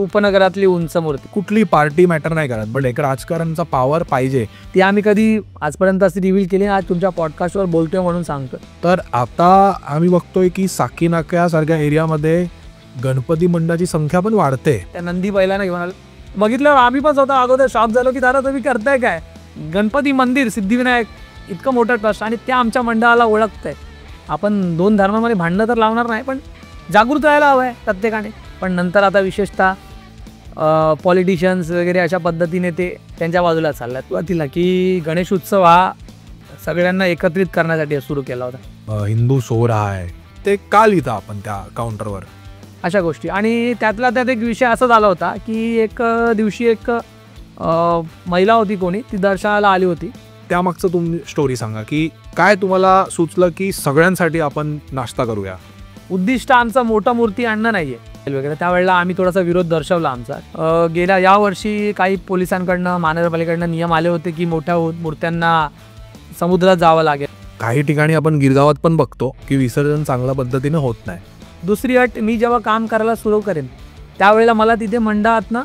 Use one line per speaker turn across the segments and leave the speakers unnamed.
उपनगरातली उंच मूर्ती.
कुठली पार्टी मॅटर नाही करत, बट एक राजकारणचा पॉवर पाहिजे.
ती आम्ही कधी आजपर्यंत अशी रिव्हील केली, आज तुमच्या पॉडकास्टवर बोलतोय म्हणून सांगतो.
तर आता आम्ही बघतोय की साकीनाक्यासारख्या एरियामध्ये गणपती मंडळाची संख्या पण वाढते.
त्या नंदी बैलांना घेऊन आलो, बघितल्यावर आम्ही पण स्वतः अगोदर शॉक झालो की दादा तुम्ही करताय काय. गणपती मंदिर सिद्धिविनायक इतकं मोठं ट्रस्ट आणि त्या आमच्या मंडळाला ओळखतंय. आपण दोन धर्मामध्ये भांडणं तर लावणार नाही, पण जागृत राहायला हवं आहे प्रत्येकाने. पण नंतर आता विशेषतः पॉलिटिशियन्स वगैरे अशा पद्धतीने ते त्यांच्या बाजूला चालल्यात. सुरुवातीला की गणेश उत्सव हा सगळ्यांना एकत्रित करण्यासाठी सुरू केला होता.
हिंदू सोहळा आहे ते का लिहिता आपण त्या काउंटरवर,
अशा गोष्टी. आणि त्यातला त्यात एक विषय असा झाला होता की एक दिवशी एक महिला होती, कोणी ती दर्शनाला आली होती.
त्यामागचं तुम्ही स्टोरी सांगा की काय तुम्हाला सुचलं की सगळ्यांसाठी आपण नाश्ता करूया.
उद्दिष्ट आमचं मोठं मूर्ती आणणं नाही आहे वगैरे. त्यावेळेला आम्ही थोडासा विरोध दर्शवला आमचा. गेल्या यावर्षी काही पोलिसांकडनं महानगरपालिकेकडनं नियम आले होते की मोठ्या मूर्त्यांना समुद्रात जावं लागेल.
काही ठिकाणी आपण गिरगावात पण बघतो की विसर्जन चांगल्या पद्धतीने होत नाही.
दुसरी अट, मी जेव्हा काम करायला सुरू करेन त्यावेळेला मला तिथे मंडळातनं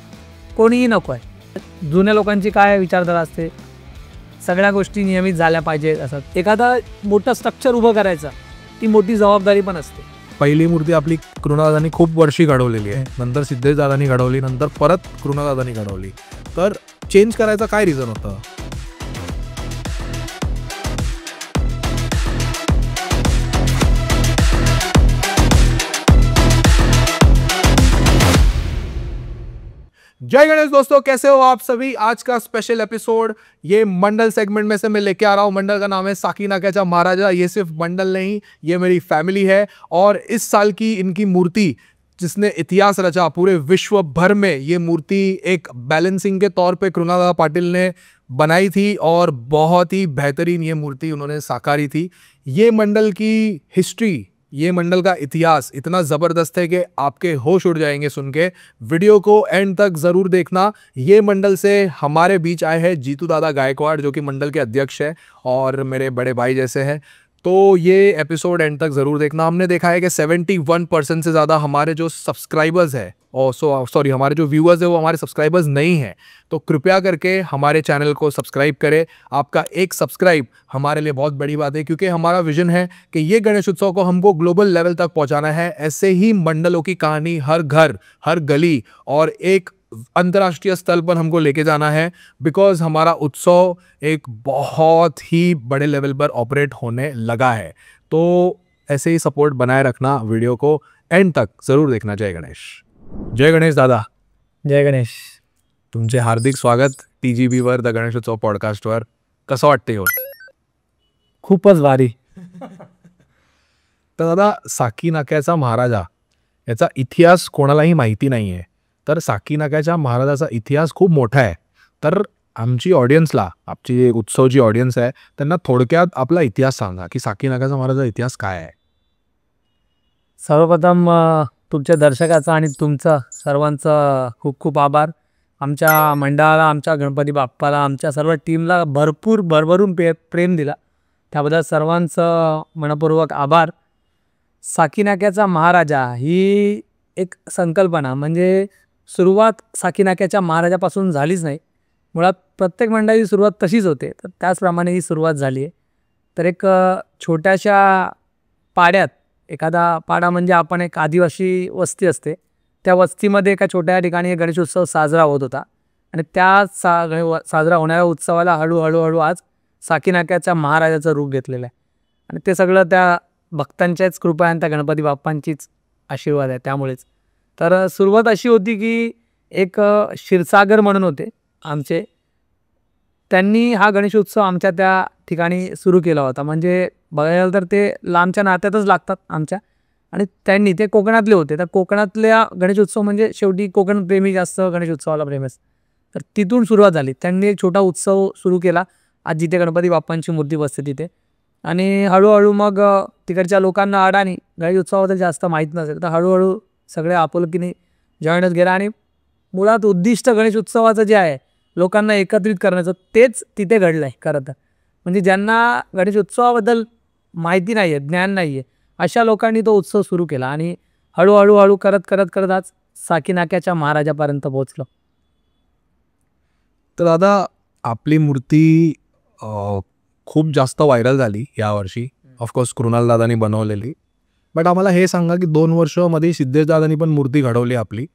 कोणीही नको आहे. जुन्या लोकांची काय विचारधारा असते, सगळ्या गोष्टी नियमित झाल्या पाहिजेत असं. एखादा मोठं स्ट्रक्चर उभं करायचं ती मोठी जबाबदारी पण असते.
पहिली मूर्ती आपली कृणादादांनी खूप वर्षी घडवलेली आहे, नंतर सिद्धेशदादांनी घडवली, नंतर परत कृणादादांनी घडवली. तर चेंज करायचं काय रिझन होतं. जय गणेश दोस्तों, कैसे हो आप सभी. आज का स्पेशल एपिसोड ये मंडल सेगमेंट में से मैं लेके आ रहा हूँ. मंडल का नाम है साकीनाक्याचा महाराजा. ये सिर्फ मंडल नहीं, ये मेरी फैमिली है. और इस साल की इनकी मूर्ति जिसने इतिहास रचा पूरे विश्व भर में, ये मूर्ति एक बैलेंसिंग के तौर पे कृणादादा पाटिल ने बनाई थी और बहुत ही बेहतरीन ये मूर्ति उन्होंने साकारी थी. ये मंडल की हिस्ट्री, ये मंडल का इतिहास इतना ज़बरदस्त है कि आपके होश उड़ जाएंगे सुन के. वीडियो को एंड तक ज़रूर देखना. ये मंडल से हमारे बीच आए हैं जीतू दादा गायकवाड़, जो कि मंडल के अध्यक्ष हैं और मेरे बड़े भाई जैसे हैं. तो ये एपिसोड एंड तक ज़रूर देखना. हमने देखा है कि 71% से ज़्यादा हमारे जो सब्सक्राइबर्स हैं, और हमारे जो व्यूअर्स हैं वो हमारे सब्सक्राइबर्स नहीं हैं. तो कृपया करके हमारे चैनल को सब्सक्राइब करें. आपका एक सब्सक्राइब हमारे लिए बहुत बड़ी बात है, क्योंकि हमारा विजन है कि ये गणेश उत्सव को हमको ग्लोबल लेवल तक पहुंचाना है. ऐसे ही मंडलों की कहानी हर घर, हर गली और एक अंतर्राष्ट्रीय स्तर पर हमको लेके जाना है, बिकॉज हमारा उत्सव एक बहुत ही बड़े लेवल पर ऑपरेट होने लगा है. तो ऐसे ही सपोर्ट बनाए रखना. वीडियो को एंड तक ज़रूर देखना. जय गणेश. जय गणेश दादा.
जय गणेश.
तुमचे हार्दिक स्वागत TGBवर, द गणेशोत्सव पॉडकास्टवर. कसं वाटते हो.
खूपच भारी.
तर दादा, साकीनाक्याचा महाराजा याचा इतिहास कोणालाही माहिती नाही आहे. तर साकीनाक्याच्या महाराजाचा इतिहास खूप मोठा आहे. तर आमची ऑडियन्सला, आमची उत्सवची ऑडियन्स आहे, त्यांना थोडक्यात आपला इतिहास सांगा की साकीनाक्याचा महाराजाचा इतिहास काय आहे.
सर्वप्रथम तुमच्या दर्शकाचा आणि तुमचं सर्वांचं खूप खूप आभार. आमच्या मंडळाला, आमच्या गणपती बाप्पाला, आमच्या सर्व टीमला भरपूर भरभरून प्रेम दिला, त्याबद्दल सर्वांचं मनपूर्वक आभार. साकीनाक्याचा महाराजा ही एक संकल्पना, म्हणजे सुरुवात साकीनाक्याच्या महाराजापासून झालीच नाही. मुळात प्रत्येक मंडळाची सुरुवात तशीच होते, तर त्याचप्रमाणे ही सुरुवात झाली आहे. तर एक छोट्याशा पाड्यात, एखादा पाडा म्हणजे आपण एक आदिवासी वस्ती असते, त्या वस्तीमध्ये एका छोट्या ठिकाणी गणेश उत्सव साजरा होत होता. आणि त्या साजरा होणाऱ्या उत्सवाला हळूहळू आज साकीनाक्याच्या महाराजाचं रूप घेतलेलं आहे. आणि ते सगळं त्या भक्तांच्याच कृपा आणि त्या गणपती बाप्पांचीच आशीर्वाद आहे. त्यामुळेच तर सुरुवात अशी होती की एक क्षीरसागर म्हणून होते आमचे, त्यांनी हा गणेश उत्सव आमच्या त्या ठिकाणी सुरू केला होता. म्हणजे बघायला तर ते लांबच्या नात्यातच लागतात आमच्या. आणि त्यांनी, ते कोकणातले होते, तर कोकणातल्या गणेश उत्सव म्हणजे शेवटी कोकण प्रेमी जास्त गणेश उत्सवाला प्रेमच. तर तिथून सुरुवात झाली. त्यांनी एक छोटा उत्सव सुरू केला आज जिथे गणपती बाप्पांची मूर्ती बसते तिथे. आणि हळूहळू मग तिकडच्या लोकांना अडाणी गणेश उत्सवाबद्दल जास्त माहीत नसेल, तर हळूहळू सगळे आपुलकीने जॉईनच गेला. आणि मुळात उद्दिष्ट गणेश उत्सवाचं जे आहे लोकांना एकत्रित करण्याचं, तेच तिथे घडलं आहे खरं तर. म्हणजे ज्यांना गणेश उत्सवाबद्दल माहिती नाही आहे, ज्ञान नाही आहे, अशा लोकांनी तो उत्सव सुरू केला. आणि हळूहळू करत आज साकीनाक्याच्या महाराजापर्यंत पोहोचलो.
तर दादा आपली मूर्ती खूप जास्त व्हायरल झाली यावर्षी. ऑफकोर्स कृणाल दादानी बनवलेली. बट आम्हाला हे सांगा की 2 वर्षामध्ये सिद्धेश दादानी पण मूर्ती घडवली आपली.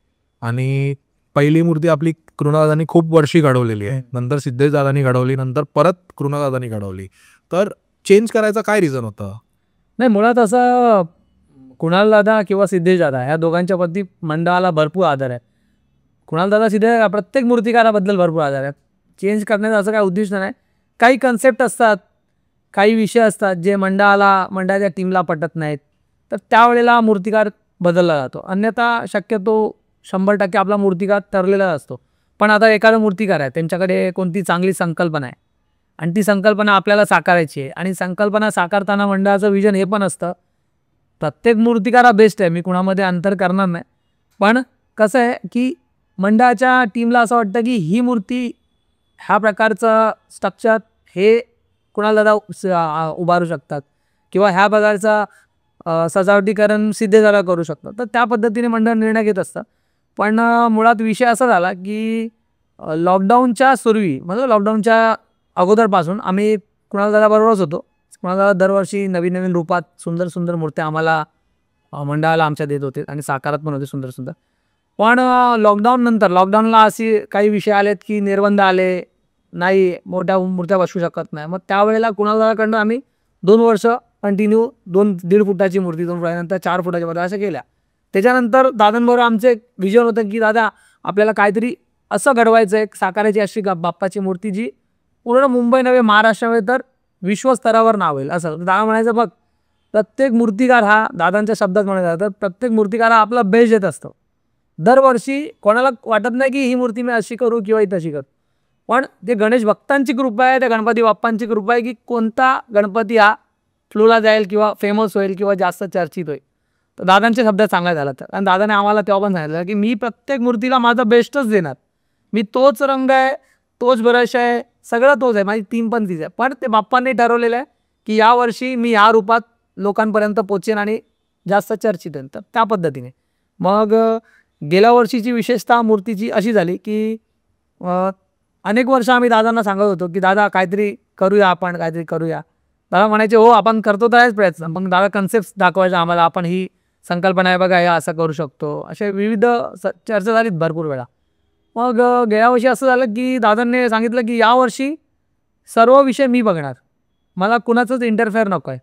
आणि पहिली मूर्ती आपली कृणाल दादानी खूप वर्षी घडवलेली आहे. नंतर सिद्धेश दादानी घडवली, नंतर परत कृणाल दादानी घडवली. तर चेंज करायचं काय रिझन होतं?
नाही, मुळात असं कुणाल दादा किंवा सिद्धेश दादा ह्या दोघांच्या प्रती मंडळाला भरपूर आदर आहे. कुणाल दादा सिद्धेश प्रत्येक मूर्तिकाराबद्दल भरपूर आदर आहे. चेंज करण्याचा असं काही उद्दिष्ट नाही. काही कन्सेप्ट असतात, काही विषय असतात जे मंडळाच्या टीमला पटत नाहीत, तर त्यावेळेला मूर्तिकार बदलला जातो. अन्यथा शक्यतो 100% आपला मूर्तिकार ठरलेला असतो. पण आता एखादा मूर्तिकार आहे, त्यांच्याकडे कोणती चांगली संकल्पना आहे आणि ती संकल्पना आपल्याला साकारायची आहे. आणि संकल्पना साकारताना मंडळाचं विजन हे पण असतं, प्रत्येक मूर्तिकार हा बेस्ट आहे, मी कुणामध्ये अंतर करणार नाही. पण कसं आहे की मंडळाच्या टीमला असं वाटतं की ही मूर्ती ह्या प्रकारचं स्ट्रक्चर हे कुणाल दादा उभारू शकतात किंवा ह्या प्रकारचा सजावटीकरण सिद्धेश दादा करू शकतात. तर त्या पद्धतीने मंडळ निर्णय घेत असतं. पण मुळात विषय असा झाला की लॉकडाऊनच्या पूर्वी म्हणजे लॉकडाऊनच्या अगोदरपासून आम्ही कुणाल दादाबरोबरच होतो. कुणाल दादा दरवर्षी नवीन नवीन रूपात सुंदर सुंदर मूर्त्या आम्हाला मंडळाला आमच्या देत होते आणि साकारात पण होते सुंदर सुंदर. पण लॉकडाऊनला असे काही विषय आलेत की निर्बंध आले, नाही मोठ्या मूर्त्या बसवू शकत नाही. मग त्यावेळेला कुणाल दादाकडनं आम्ही 2 वर्ष कंटिन्यू 2-1.5 फुटाची मूर्ती, 2 फुटानंतर 4 फुटाच्या मूर्त्या अशा केल्या. त्याच्यानंतर दादांबरोबर आमचं एक विजन होतं की दादा आपल्याला काहीतरी असं घडवायचं आहे, साकारायची अशी बाप्पाची मूर्ती जी पूर्ण मुंबई नव्हे महाराष्ट्रामध्ये तर विश्वस्तरावर नाव होईल. असं दादा म्हणायचं, बघ प्रत्येक मूर्तिकार हा दादांच्या शब्दात म्हणायचं तर प्रत्येक मूर्तिकार हा आपला बेस्ट देत असतो. दरवर्षी कोणाला वाटत नाही की ही मूर्ती मी अशी करू किंवा ही तशी करू. पण ते गणेश भक्तांची कृपा आहे, त्या गणपती बाप्पांची कृपा आहे की कोणता गणपती हा फ्लोला जाईल किंवा फेमस होईल किंवा जास्त चर्चित होईल. तर दादांच्या शब्दात सांगायचं झालं तर, आणि दादाने आम्हाला तेव्हा पण सांगितलं की मी प्रत्येक मूर्तीला माझा बेस्टच देणार, मी तोच रंग आहे, तोच ब्रश आहे, सगळं तोच आहे, माझी टीम पण तीच आहे. पण ते बाप्पांनी ठरवलेलं आहे की यावर्षी मी या रूपात लोकांपर्यंत पोचेन आणि जास्त चर्चित होईल. तर त्या पद्धतीने मग गेल्या वर्षीची विशेषतः मूर्तीची अशी झाली की अनेक वर्ष आम्ही दादांना सांगत होतो की दादा काहीतरी करूया, आपण काहीतरी करूया. दादा म्हणायचे हो आपण करतो तर आहेच प्रयत्न. मग दादा कन्सेप्ट दाखवायचा आम्हाला, आपण ही संकल्पना आहे बघा, या असं करू शकतो. असे विविध चर्चा झालीत भरपूर वेळा. मग गेल्या वर्षी असं झालं की दादांनी सांगितलं की यावर्षी सर्व विषय मी बघणार, मला कुणाचंच इंटरफेअर नको आहे.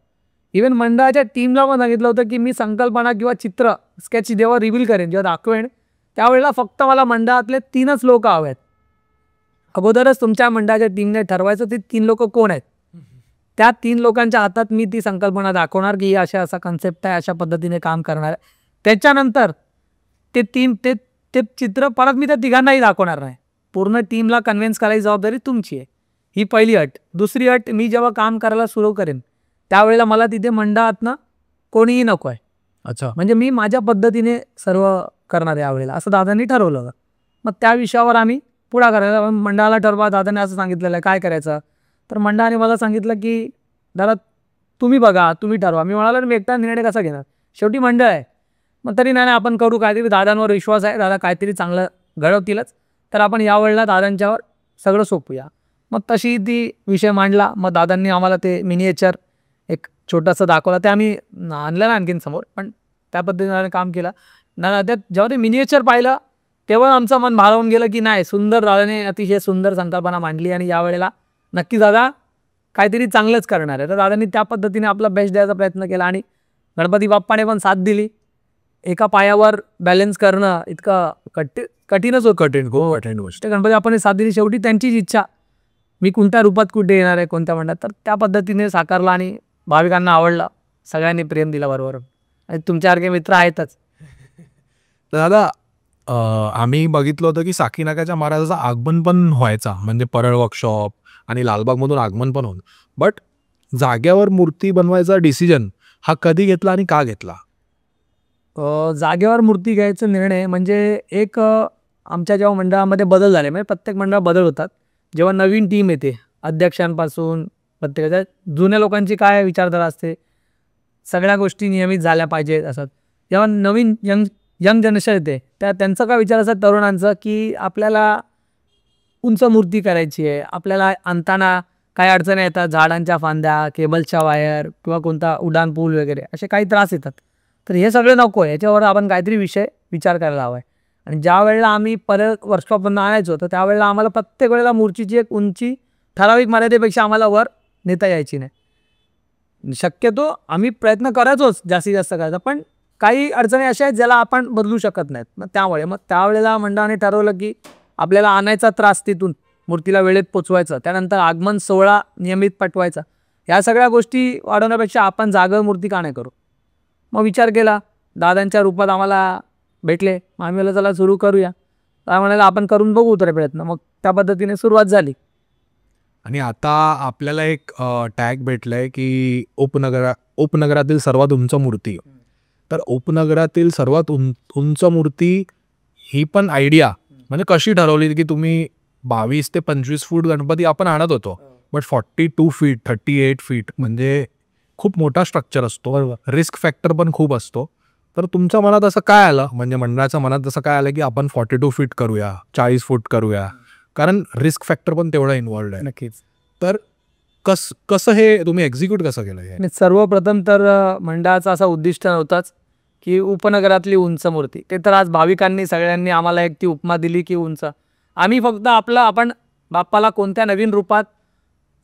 इवन मंडळाच्या टीमला पण सांगितलं होतं की मी संकल्पना किंवा चित्र स्केच जेव्हा रिव्हील करेन, जेव्हा दाखवेन, त्यावेळेला फक्त मला मंडळातले 3च लोक हवे आहेत. अगोदरच तुमच्या मंडळाच्या टीमने ठरवायचं ते 3 लोक कोण आहेत. त्या 3 लोकांच्या हातात मी ती संकल्पना दाखवणार की असा कन्सेप्ट आहे, अशा पद्धतीने काम करणार आहे. त्याच्यानंतर ते चित्र परत मी त्या 3घांनाही दाखवणार नाही. पूर्ण टीमला कन्व्हिन्स करायची जबाबदारी तुमची आहे. ही पहिली अट. दुसरी अट, मी जेव्हा काम करायला सुरू करेन त्यावेळेला मला तिथे मंडळातनं कोणीही नको आहे.
अच्छा,
म्हणजे मी माझ्या पद्धतीने सर्व करणार आहे यावेळेला, असं दादांनी ठरवलं. मग त्या विषयावर आम्ही पुढा करायला मंडळाला ठरवा, दादाने असं सांगितलेलं आहे काय करायचं. तर मंडळाने मला सांगितलं की दादा तुम्ही बघा, तुम्ही ठरवा. मी म्हणालो मी एकटा निर्णय कसा घेणार, शेवटी मंडळ आहे. मग तरी नाही आपण करू काहीतरी, दादांवर विश्वास आहे, दादा काहीतरी चांगलं घडवतीलच, तर आपण यावेळेला दादांच्यावर सगळं सोपूया. मग तशी ती विषय मांडला. मग दादांनी आम्हाला ते मिनिएचर एक छोटंसं दाखवलं, ते आम्ही आणलं ना आणखीन समोर, पण त्या पद्धतीने काम केलं ना. त्यात जेव्हा ते मिनिएचर पाहिलं तेव्हा आमचं मन भारावून गेलं की नाही, सुंदर, दादाने अतिशय सुंदर संकल्पना मांडली आणि यावेळेला नक्की दादा काहीतरी चांगलंच करणार आहे. तर दादांनी त्या पद्धतीने आपला बेस्ट द्यायचा प्रयत्न केला आणि गणपती बाप्पाने पण साथ दिली. एका पायावर बॅलन्स करणं इतकं कठीणच होतं.
कठीण गोष्ट.
गणपती बाप्पाने साथ दिली. शेवटी त्यांचीच इच्छा, मी कोणत्या रूपात कुठे येणार आहे, कोणत्या मंडळात, तर त्या पद्धतीने साकारला आणि भाविकांना आवडला, सगळ्यांनी प्रेम दिला बरोबर. आणि तुमच्यासारखे मित्र आहेतच.
तर दादा आम्ही बघितलं होतं की साकीनाक्याच्या महाराजाचं आगमन पण व्हायचा, म्हणजे परळ वर्कशॉप आणि लालबागमधून आगमन पण होऊन. बट जाग्यावर मूर्ती बनवायचा डिसिजन हा कधी घेतला आणि का घेतला?
जागेवर मूर्ती घ्यायचा निर्णय म्हणजे एक आमच्या जेव्हा मंडळामध्ये बदल झाले, म्हणजे प्रत्येक मंडळात बदल होतात. जेव्हा नवीन टीम येते, अध्यक्षांपासून प्रत्येकाच्या जुन्या लोकांची काय विचारधारा असते, सगळ्या गोष्टी नियमित झाल्या पाहिजेत असं. जेव्हा नवीन यंग जनरेशन येते त्यांचा काय विचार असतात तरुणांचं की आपल्याला उंच मूर्ती करायची आहे, आपल्याला आणताना काय अडचणी येतात, झाडांच्या फांद्या, केबलच्या वायर किंवा कोणता उड्डाण पूल वगैरे असे काही त्रास येतात. तर हे सगळे नको आहे, याच्यावर आपण काहीतरी विचार करायला हवा आहे. आणि ज्या वेळेला आम्ही परत वर्कशॉपमधून आणायचो तर त्यावेळेला आम्हाला प्रत्येक वेळेला मूर्तीची एक उंची ठराविक मर्यादेपेक्षा आम्हाला वर नेता यायची नाही. शक्यतो आम्ही प्रयत्न करायचोच जास्तीत जास्त करायचा, पण काही अडचणी अशा आहेत ज्याला आपण बदलू शकत नाहीत. मग त्यावेळेला मंडळाने ठरवलं की आपल्याला आणायचा त्रास तिथून मूर्तीला वेळेत पोचवायचं, त्यानंतर आगमन सोहळा नियमित पाठवायचा, ह्या सगळ्या गोष्टी वाढवण्यापेक्षा आपण जागेवर मूर्ती का नाही करू. मग विचार केला, दादांच्या रूपात आम्हाला भेटले, मग आम्ही चला सुरू करूया. काय म्हणाला आपण करून बघू तर प्रयत्न. मग त्या पद्धतीने सुरुवात झाली.
आणि आता आपल्याला एक टॅग भेटलाय की उपनगरातील सर्वात उंच मूर्ती. तर उपनगरातील सर्वात उंच मूर्ती ही पण आयडिया म्हणजे कशी ठरवली की तुम्ही 22 ते 25 फूट गणपती आपण आणत होतो, बट 42 फीट 38 फीट म्हणजे खूप मोठा स्ट्रक्चर असतो, रिस्क फॅक्टर पण खूप असतो. तर तुमच्या मनात असं काय आलं, म्हणजे मंडळाच्या मनात असं काय आलं की आपण 42 फीट करूया, 40 फूट करूया, कारण रिस्क फॅक्टर पण तेवढा इन्व्हॉल्ड आहे.
नक्कीच.
तर कसं हे तुम्ही एक्झिक्यूट कसं केलं हे?
सर्वप्रथम तर मंडळाचा असा उद्दिष्ट नव्हताच की उपनगरातली उंच मूर्ती. ते तर आज भाविकांनी सगळ्यांनी आम्हाला एक ती उपमा दिली की उंच. आम्ही फक्त आपण बाप्पाला कोणत्या नवीन रूपात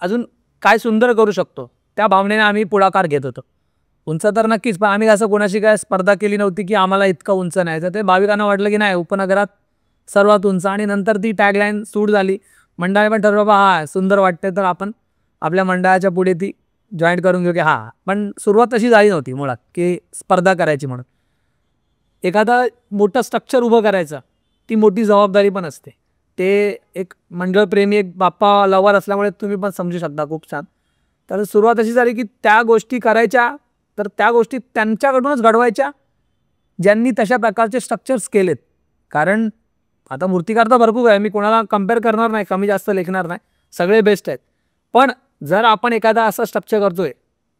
अजून काय सुंदर करू शकतो त्या भावनेने आम्ही पुढाकार घेत होतो. उंच तर नक्कीच, पण आम्ही असं कोणाशी काय स्पर्धा केली नव्हती की आम्हाला इतकं उंच नाही. तर ते भाविकांना वाटलं की नाही उपनगरात सर्वात उंच, आणि नंतर ती टॅगलाईन सूट झाली. मंडळाने पण ठरवलं हा सुंदर वाटते तर आपण आपल्या मंडळाच्या पुढे ती जॉईंट करून घेऊ की हां. पण सुरुवात तशी झाली नव्हती मुळात की स्पर्धा करायची म्हणून. एखादा मोठं स्ट्रक्चर उभं करायचं ती मोठी जबाबदारी पण असते. ते एक मंडळप्रेमी एक बाप्पा लवर असल्यामुळे तुम्ही पण समजू शकता खूप छान. तर सुरुवात अशी झाली की त्या गोष्टी करायच्या तर त्या गोष्टी त्यांच्याकडूनच घडवायच्या ज्यांनी तशा प्रकारचे स्ट्रक्चर्स केलेत. कारण आता मूर्तिकार तर भरपूर आहे, मी कोणाला कम्पेअर करणार नाही, कमी जास्त लेखणार नाही, सगळे बेस्ट आहेत. पण जर आपण एखादा असं स्ट्रक्चर करतोय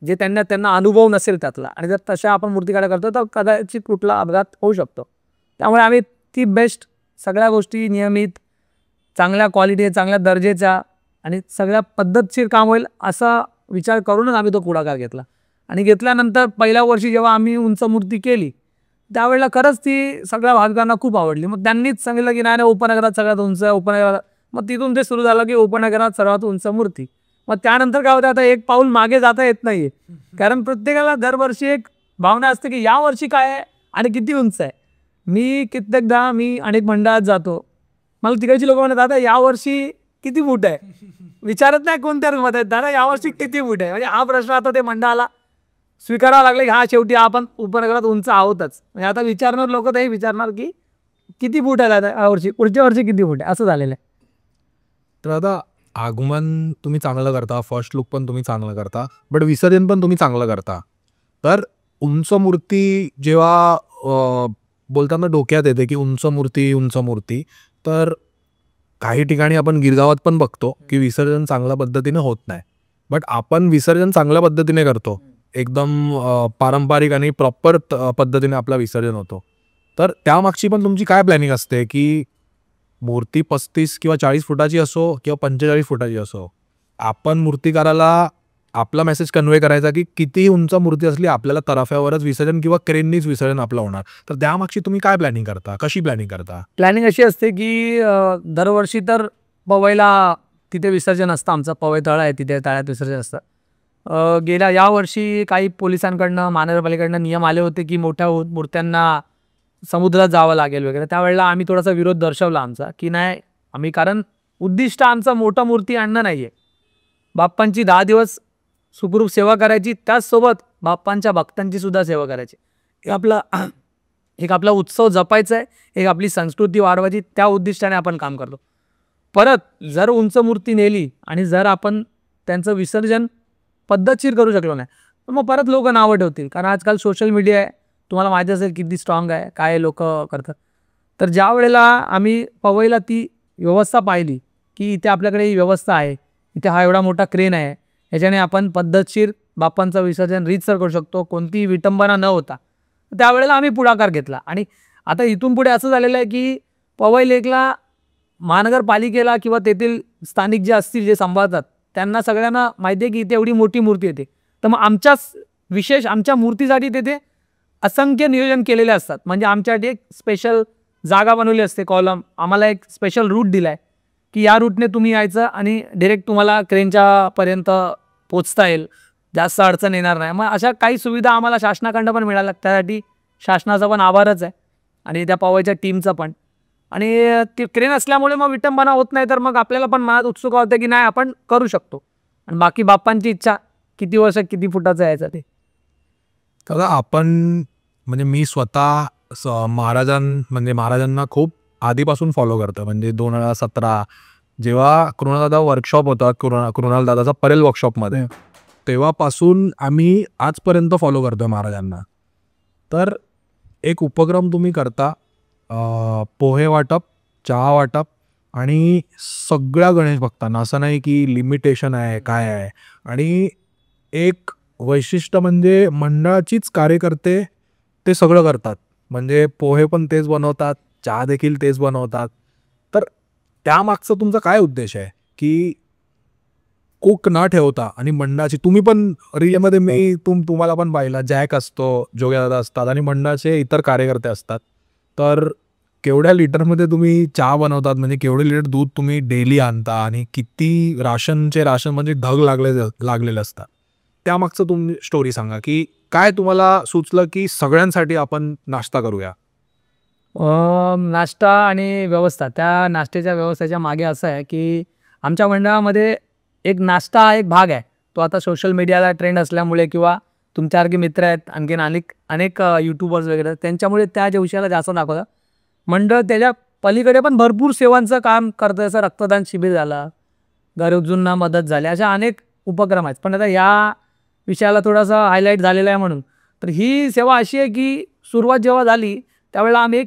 जे त्यांना अनुभव नसेल त्यातला, आणि जर तशा आपण मूर्तिकार करतो तर कदाचित कुठला अपघात होऊ शकतो. त्यामुळे आम्ही ती बेस्ट सगळ्या गोष्टी नियमित, चांगल्या क्वालिटी, चांगल्या दर्जेच्या आणि सगळ्या पद्धतशीर काम होईल असा विचार करूनच आम्ही तो पुढाकार घेतला. आणि घेतल्यानंतर पहिल्या वर्षी जेव्हा आम्ही उंच मूर्ती केली त्यावेळेला खरंच ती सगळ्या भाविकांना खूप आवडली. मग त्यांनीच सांगितलं की नाही उपनगरात सगळ्यात उंच उपनगरात. मग तिथून ते सुरू झालं की उपनगरात सर्वात उंच मूर्ती. मग त्यानंतर काय होतं, आता एक पाऊल मागे जाता येत नाहीये, कारण प्रत्येकाला दरवर्षी एक भावना असते की या वर्षी काय आहे आणि किती उंच आहे. कित्येकदा मी अनेक मंडळात जातो, मला तिकडची लोक म्हणतात दादा यावर्षी किती फूट आहे, विचारत नाही कोणत्या रूमात आहेत, दादा यावर्षी किती फूट आहे. म्हणजे हा प्रश्न आता ते मंडळाला स्वीकारावा लागला की हा शेवटी आपण उपनगरात उंच आहोतच. म्हणजे आता विचारणार लोक तर हे विचारणार की किती फूट आहे दादा यावर्षी, पुढच्या वर्षी किती फूट आहे, असं झालेलं आहे.
तर आता आगमन तुम्ही चांगलं करता, फर्स्ट लुक पण तुम्ही चांगलं करता, बट विसर्जन पण तुम्ही चांगलं करता. तर उंच मूर्ती जेव्हा बोलताना डोक्यात येते की उंच मूर्ती, तर काही ठिकाणी आपण गिरगावात पण बघतो की विसर्जन चांगल्या पद्धतीने होत नाही, बट आपण विसर्जन चांगल्या पद्धतीने करतो, एकदम पारंपरिक आणि प्रॉपर पद्धतीने आपला विसर्जन होतो. तर त्यामागची पण तुमची काय प्लॅनिंग असते की मूर्ती 35 किंवा 40 फुटाची असो किंवा 45 फुटाची असो, आपण मूर्तिकाराला आपला मेसेज कन्वे करायचा की कितीही उंच मूर्ती असली आपल्याला तराफ्यावरच विसर्जन किंवा क्रेननीच विसर्जन आपलं होणार. तर त्यामागची तुम्ही काय प्लॅनिंग करता, कशी प्लॅनिंग करता?
प्लॅनिंग अशी असते की दरवर्षी तर पवईला तिथे विसर्जन असतं, आमचं पवई तळं आहे तिथे, तळ्यात विसर्जन असतं. यावर्षी काही पोलिसांकडनं महानगरपालिकेकडनं नियम आले होते की मोठ्या मूर्त्यांना समुद्रात जावं लागेल वगैरे. त्यावेळेला आम्ही थोडासा विरोध दर्शवला आमचा की नाही, आम्ही कारण उद्दिष्ट आमचं मोठं मूर्ती आणणं नाही आहे, बाप्पांची 10 दिवस सुखरूप सेवा करायची, त्याचसोबत बाप्पांच्या भक्तांची सुद्धा सेवा करायची. एक आपला उत्सव जपायचा आहे, एक आपली संस्कृती वाढवायची, त्या उद्दिष्टाने आपण काम करतो. परत जर उंच मूर्ती नेली आणि जर आपण त्यांचं विसर्जन पद्धतशीर करू शकलो नाही तर मग परत लोक नावं ठेवतील, कारण आजकाल सोशल मीडिया आहे, तुम्हाला माहिती असेल किती स्ट्रॉंग आहे, काय लोक करतात. तर ज्या वेळेला आम्ही पवईला ती व्यवस्था पाहिली की इथे आपल्याकडे ही व्यवस्था आहे, इथे हा एवढा मोठा क्रेन आहे, ह्याच्याने आपण पद्धतशीर बाप्पांचं विसर्जन रीतसर करू शकतो कोणतीही विटंबना न होता, त्यावेळेला आम्ही पुढाकार घेतला. आणि आता इथून पुढे असं झालेलं आहे की पवई लेकला महानगरपालिकेला किंवा तेथील स्थानिक जे असतील जे सांभाळतात त्यांना सगळ्यांना माहिती आहे की इथे एवढी मोठी मूर्ती येते, तर मग आमच्या मूर्तीसाठी तेथे असंख्य नियोजन केलेले असतात. म्हणजे आमच्यासाठी एक स्पेशल जागा बनवली असते, कॉलम. आम्हाला एक स्पेशल रूट दिला आहे की या रूटने तुम्ही यायचं आणि डायरेक्ट तुम्हाला क्रेनच्या पर्यंत पोचता येईल, जास्त अडचण येणार नाही. मग अशा काही सुविधा आम्हाला शासनाकडनं पण मिळाल्या, त्यासाठी शासनाचा पण आभारच आहे आणि त्या पवईच्या टीमचा पण. आणि ती क्रेन असल्यामुळे मग विटंबना होत नाही, तर मग आपल्याला पण मनात उत्सुकता होते की नाही आपण करू शकतो. आणि बाकी बाप्पांची इच्छा किती वर्ष किती फुटाचं यायचं ते.
तर आपण म्हणजे मी स्वतः महाराजांना खूप आधीपासून फॉलो करतो. म्हणजे 2017 जेव्हा कृणालदादा वर्कशॉप होता, कृणालदादाचा परेल वर्कशॉपमध्ये, तेव्हापासून आम्ही आजपर्यंत फॉलो करतोय महाराजांना. तर एक उपक्रम तुम्ही करता, पोहे वाटप, चहा वाटप आणि सगळ्या गणेश भक्तांना. असं नाही की लिमिटेशन आहे काय आहे. आणि एक वैशिष्ट्य म्हणजे मंडळाचीच कार्यकर्ते ते सगळं करतात. म्हणजे पोहे पण तेच बनवतात, चहा देखील तेच बनवतात. तर त्यामागचा तुमचा काय उद्देश आहे की कुक न ठेवता आणि मंडळाची, तुम्ही पण रिलमध्ये मी तुम्हाला पण पाहिला, जॅक असतो, जोग्यादादा असतात आणि मंडळाचे इतर कार्यकर्ते असतात. तर केवढ्या लिटरमध्ये तुम्ही चहा बनवतात, म्हणजे केवढे लिटर दूध तुम्ही डेली आणता आणि किती राशन म्हणजे ढग लागलेले असतात. त्यामागचं तुम्ही स्टोरी सांगा की काय तुम्हाला सुचलं की सगळ्यांसाठी आपण नाश्ता करूया.
नाश्ता आणि व्यवस्था, त्या नाश्त्याच्या व्यवस्थेच्या मागे असं आहे की आमच्या मंडळामध्ये एक नाश्ता हा एक भाग आहे. तो आता सोशल मीडियाला ट्रेंड असल्यामुळे किंवा तुमच्यासारखे मित्र आहेत आणखीन अनेक यूट्यूबर्स वगैरे, त्यांच्यामुळे त्या विषयाला जास्त दाखवतात. मंडळ त्याच्या पलीकडे पण भरपूर सेवांचं काम करतं. जसं रक्तदान शिबिर झालं, गरजूंना मदत झाली, अशा अनेक उपक्रम आहेत. पण आता या विषयाला थोडासा हायलाईट झालेला आहे म्हणून, तर ही सेवा अशी आहे की सुरुवात जेव्हा झाली त्यावेळेला आम्ही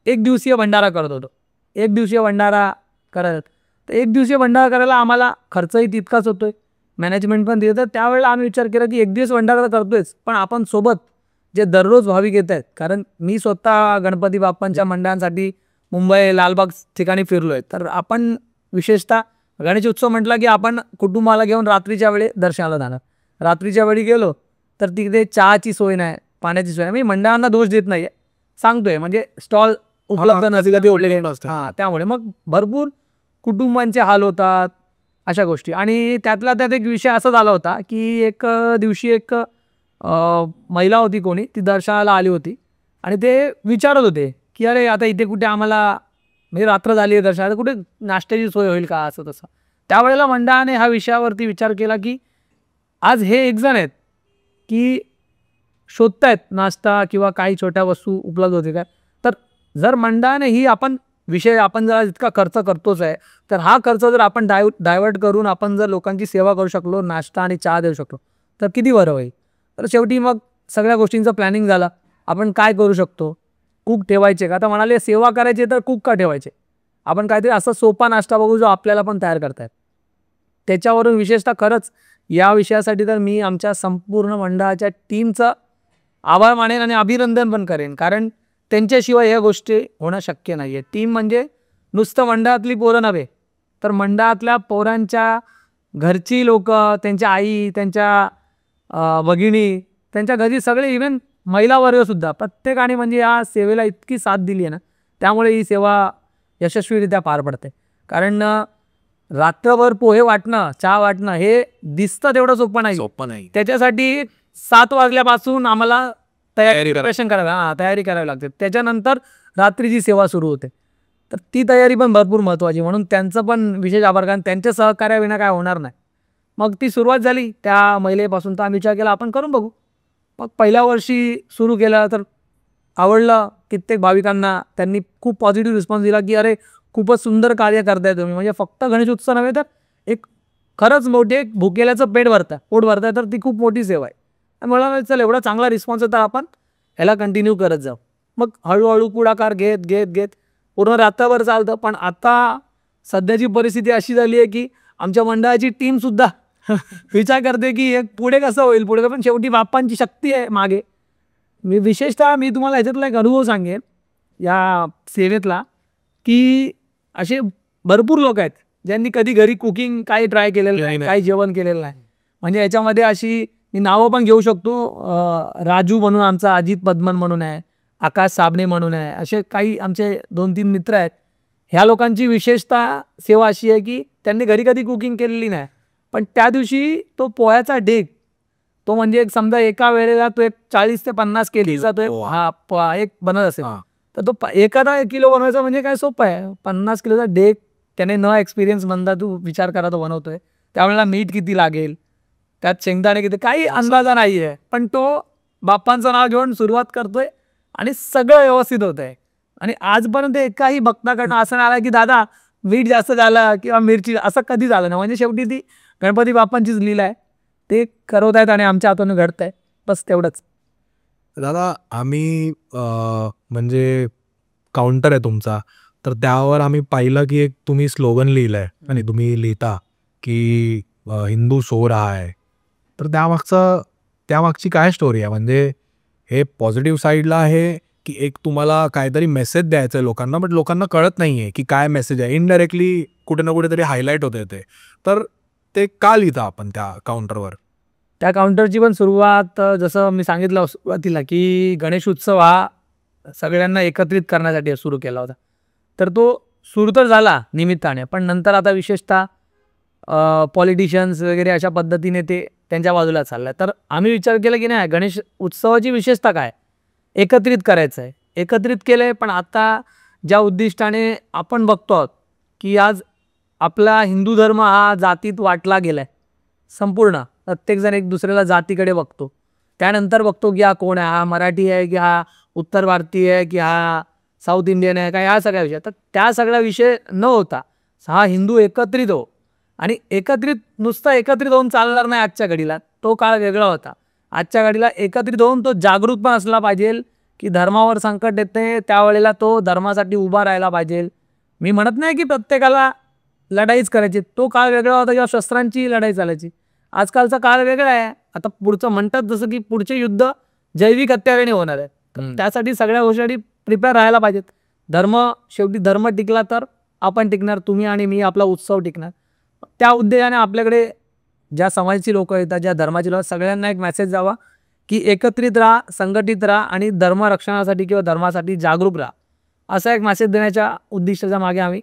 एक दिवसीय भंडारा करत होतो. एक दिवसीय भंडारा करत, तर एक दिवसीय भंडारा करायला आम्हाला खर्चही तितकाच होतोय, मॅनेजमेंट पण देतं. त्यावेळेला आम्ही विचार केला की एक दिवस भंडारा करतोयच, पण आपण सोबत जे दररोज भाविक येत आहेत, कारण मी स्वतः गणपती बाप्पांच्या मंडळांसाठी मुंबई लालबाग ठिकाणी फिरलो आहे, तर आपण विशेषतः गणेश उत्सव म्हटला की आपण कुटुंबाला घेऊन रात्रीच्या वेळी दर्शनाला जाणार. रात्रीच्या वेळी गेलो तर तिथे चहाची सोय नाही, पाण्याची सोय नाही. मी मंडळांना दोष देत नाही, सांगतोय म्हणजे स्टॉल उपलब्ध नसतील ते ओढलेले नसतात. हां, त्यामुळे मग भरपूर कुटुंबांचे हाल होतात अशा गोष्टी. आणि त्यातला त्यात एक विषय असा झाला होता की एक दिवशी एक महिला होती कोणी, ती दर्शनाला आली होती आणि ते विचारत होते की अरे आता इथे कुठे आम्हाला, म्हणजे रात्र झाली आहे दर्शनाला, कुठे नाश्त्याची सोय होईल का, असं तसं. त्यावेळेला मंडळाने ह्या विषयावरती विचार केला की आज हे एक जण आहेत की शोधतायत नाश्ता किंवा काही छोट्या वस्तू उपलब्ध होते काय, तर जर मंडळाने ही विषय आपण जर इतका खर्च करतोच आहे, तर हा खर्च जर आपण डायव्हर्ट करून आपण जर लोकांची सेवा करू शकलो, नाश्ता आणि चहा देऊ शकलो, तर किती बरं होईल. तर शेवटी मग सगळ्या गोष्टींचं प्लॅनिंग झालं. आपण काय करू शकतो, कुक ठेवायचे का, आता म्हणाले सेवा करायची तर कुक का ठेवायचे, आपण काहीतरी असा सोपा नाश्ता बघू जो आपल्याला पण तयार करता येईल. त्याच्यावरून विशेषतः खरंच या विषयासाठी तर मी आमच्या संपूर्ण मंडळाच्या टीमचा आभार मानेन आणि अभिनंदन पण करेन, कारण त्यांच्याशिवाय ह्या गोष्टी होणं शक्य नाही आहे. टीम म्हणजे नुसतं मंडळातली पोरं नव्हे, तर मंडळातल्या पोरांच्या घरची लोक, त्यांच्या आई, त्यांच्या भगिनी, त्यांच्या घरी सगळे, इव्हन महिला वर्गसुद्धा, प्रत्येकाने म्हणजे या सेवेला इतकी साथ दिली आहे ना, त्यामुळे ही सेवा यशस्वीरित्या पार पडते. कारण रात्रभर पोहे वाटणं, चहा वाटणं हे दिसतं तेवढं सोपं नाही. त्याच्यासाठी 7 वाजल्यापासून आम्हाला तयारी करावी लागते. त्याच्यानंतर रात्रीची सेवा सुरू होते, तर ती तयारी पण भरपूर महत्त्वाची. म्हणून त्यांचं पण विशेष आभार, कारण त्यांच्या सहकार्याविना काय होणार नाही. मग ती सुरुवात झाली त्या महिलेपासून, तर आम्ही विचार केला आपण करून बघू. मग पहिल्या वर्षी सुरू केलं तर आवडलं कित्येक भाविकांना, त्यांनी खूप पॉझिटिव्ह रिस्पॉन्स दिला की अरे खूपच सुंदर कार्य करताय तुम्ही, म्हणजे फक्त गणेश उत्सव नव्हे तर एक खरंच मोठे भुकेल्याचं पोट भरताय, तर ती खूप मोठी सेवा आहे. मला चल एवढा चांगला रिस्पॉन्स आहे तर आपण ह्याला कंटिन्यू करत जाऊ. मग हळूहळू पुढाकार घेत पूर्ण रात्रभर चालतं. पण आता सध्याची परिस्थिती अशी झाली आहे की आमच्या मंडळाची टीमसुद्धा विचार करते की पुढे कसं होईल पुढे, पण शेवटी बाप्पांची शक्ती आहे मागे. विशेषतः मी तुम्हाला ह्याच्यातला एक अनुभव सांगेन या सेवेतला, की असे भरपूर लोक आहेत ज्यांनी कधी घरी कुकिंग काही ट्राय केलेलं नाही, काही जेवण केलेलं नाही. म्हणजे याच्यामध्ये अशी मी नावं पण घेऊ शकतो. राजू म्हणून आमचा, अजित पद्मन म्हणून आहे, आकाश साबणे म्हणून आहे, असे काही आमचे 2-3 मित्र आहेत. ह्या लोकांची विशेषतः सेवा अशी आहे की त्यांनी घरी कधी कुकिंग केलेली नाही, पण त्या दिवशी तो पोह्याचा ढेग, तो म्हणजे एक समजा एका वेळेला तो एक 40 ते 50 केजीचा तो एक बनत असेल, तर तो एखादा किलो बनवायचा म्हणजे काय सोपं आहे. 50 किलोचा ढेग त्याने न एक्सपिरियन्स म्हणता तू विचार करा तो बनवतोय, त्यावेळेला मीठ किती लागेल, त्यात शेंगदाणे किती, काही अंदाजा नाही आहे, पण तो बाप्पांचं नाव घेऊन सुरुवात करतोय आणि सगळं व्यवस्थित होत आहे. आणि आजपर्यंत एकाही भक्ताकडनं असं नाही आलं की दादा मीठ जास्त झालं किंवा मिरची, असं कधी झालं नाही. म्हणजे शेवटी ती गणपती बाप्पांचीच लीला आहे, ते करवत आहेत आणि आमच्या हातून घडत आहे, बस तेवढंच.
दादा आम्ही म्हणजे काउंटर आहे तुमचा, तर त्यावर आम्ही पाहिलं की एक तुम्ही स्लोगन लिहिलं आहे आणि तुम्ही लिहिता की हिंदू सो रहा है. तर त्यामागची काय स्टोरी आहे? म्हणजे हे पॉझिटिव्ह साईडला आहे की एक तुम्हाला काहीतरी मेसेज द्यायचा आहे लोकांना, बट लोकांना कळत नाही आहे की काय मेसेज आहे, इनडायरेक्टली कुठे ना कुठेतरी हायलाईट होते ते, तर ते का लिहिता आपण त्या काउंटरवर?
त्या काउंटरची पण सुरुवात जसं मी सांगितलं सुरुवातीला की गणेश उत्सव हा सगळ्यांना एकत्रित करण्यासाठी सुरू केला होता. तर तो सुरू तर झाला निमित्ताने, पण नंतर आता विशेषतः पॉलिटिशियन्स वगैरे अशा पद्धतीने ते त्यांच्या बाजूला चाललं आहे. तर आम्ही विचार केला की नाही, गणेश उत्सवाची विशेषता काय, एकत्रित करायचं आहे. एकत्रित केलं आहे, पण आता ज्या उद्दिष्टाने आपण बघतो आहोत की आज आपला हिंदू धर्म हा जातीत वाटला गेला आहे संपूर्ण. प्रत्येकजण एक दुसऱ्याला जातीकडे बघतो, त्यानंतर बघतो की हा कोण आहे, हा मराठी आहे की हा उत्तर भारतीय आहे की हा साऊथ इंडियन आहे, काय ह्या सगळ्या विषय. तर त्या सगळ्या विषय न होता हा हिंदू एकत्रित हो, आणि एकत्रित नुसतं एकत्रित होऊन चालणार नाही. आजच्या घडीला तो काळ वेगळा होता. आजच्या घडीला एकत्रित होऊन तो जागृत पण असला पाहिजे की धर्मावर संकट येते त्यावेळेला तो धर्मासाठी उभा राहायला पाहिजे. मी म्हणत नाही की प्रत्येकाला लढाईच करायची, तो काळ वेगळा होता किंवा शस्त्रांची लढाई चालायची. आजकालचा काळ वेगळा आहे. आता पुढचं म्हणतात जसं की पुढचे युद्ध जैविक हत्याराने होणार आहे. त्यासाठी सगळ्या गोष्टी प्रिपेअर राहायला पाहिजेत. धर्म शेवटी धर्म टिकला तर आपण टिकणार, तुम्ही आणि मी, आपला उत्सव टिकणार. त्या उद्देशाने आपल्याकडे ज्या समाजाची लोक येतात, ज्या धर्माची लोक, सगळ्यांना एक मेसेज जावा की एकत्रित राहा, संघटित राहा आणि धर्म रक्षणासाठी किंवा धर्मासाठी जागरूक राहा, असा एक मेसेज देण्याच्या उद्दिष्टाच्या मागे आम्ही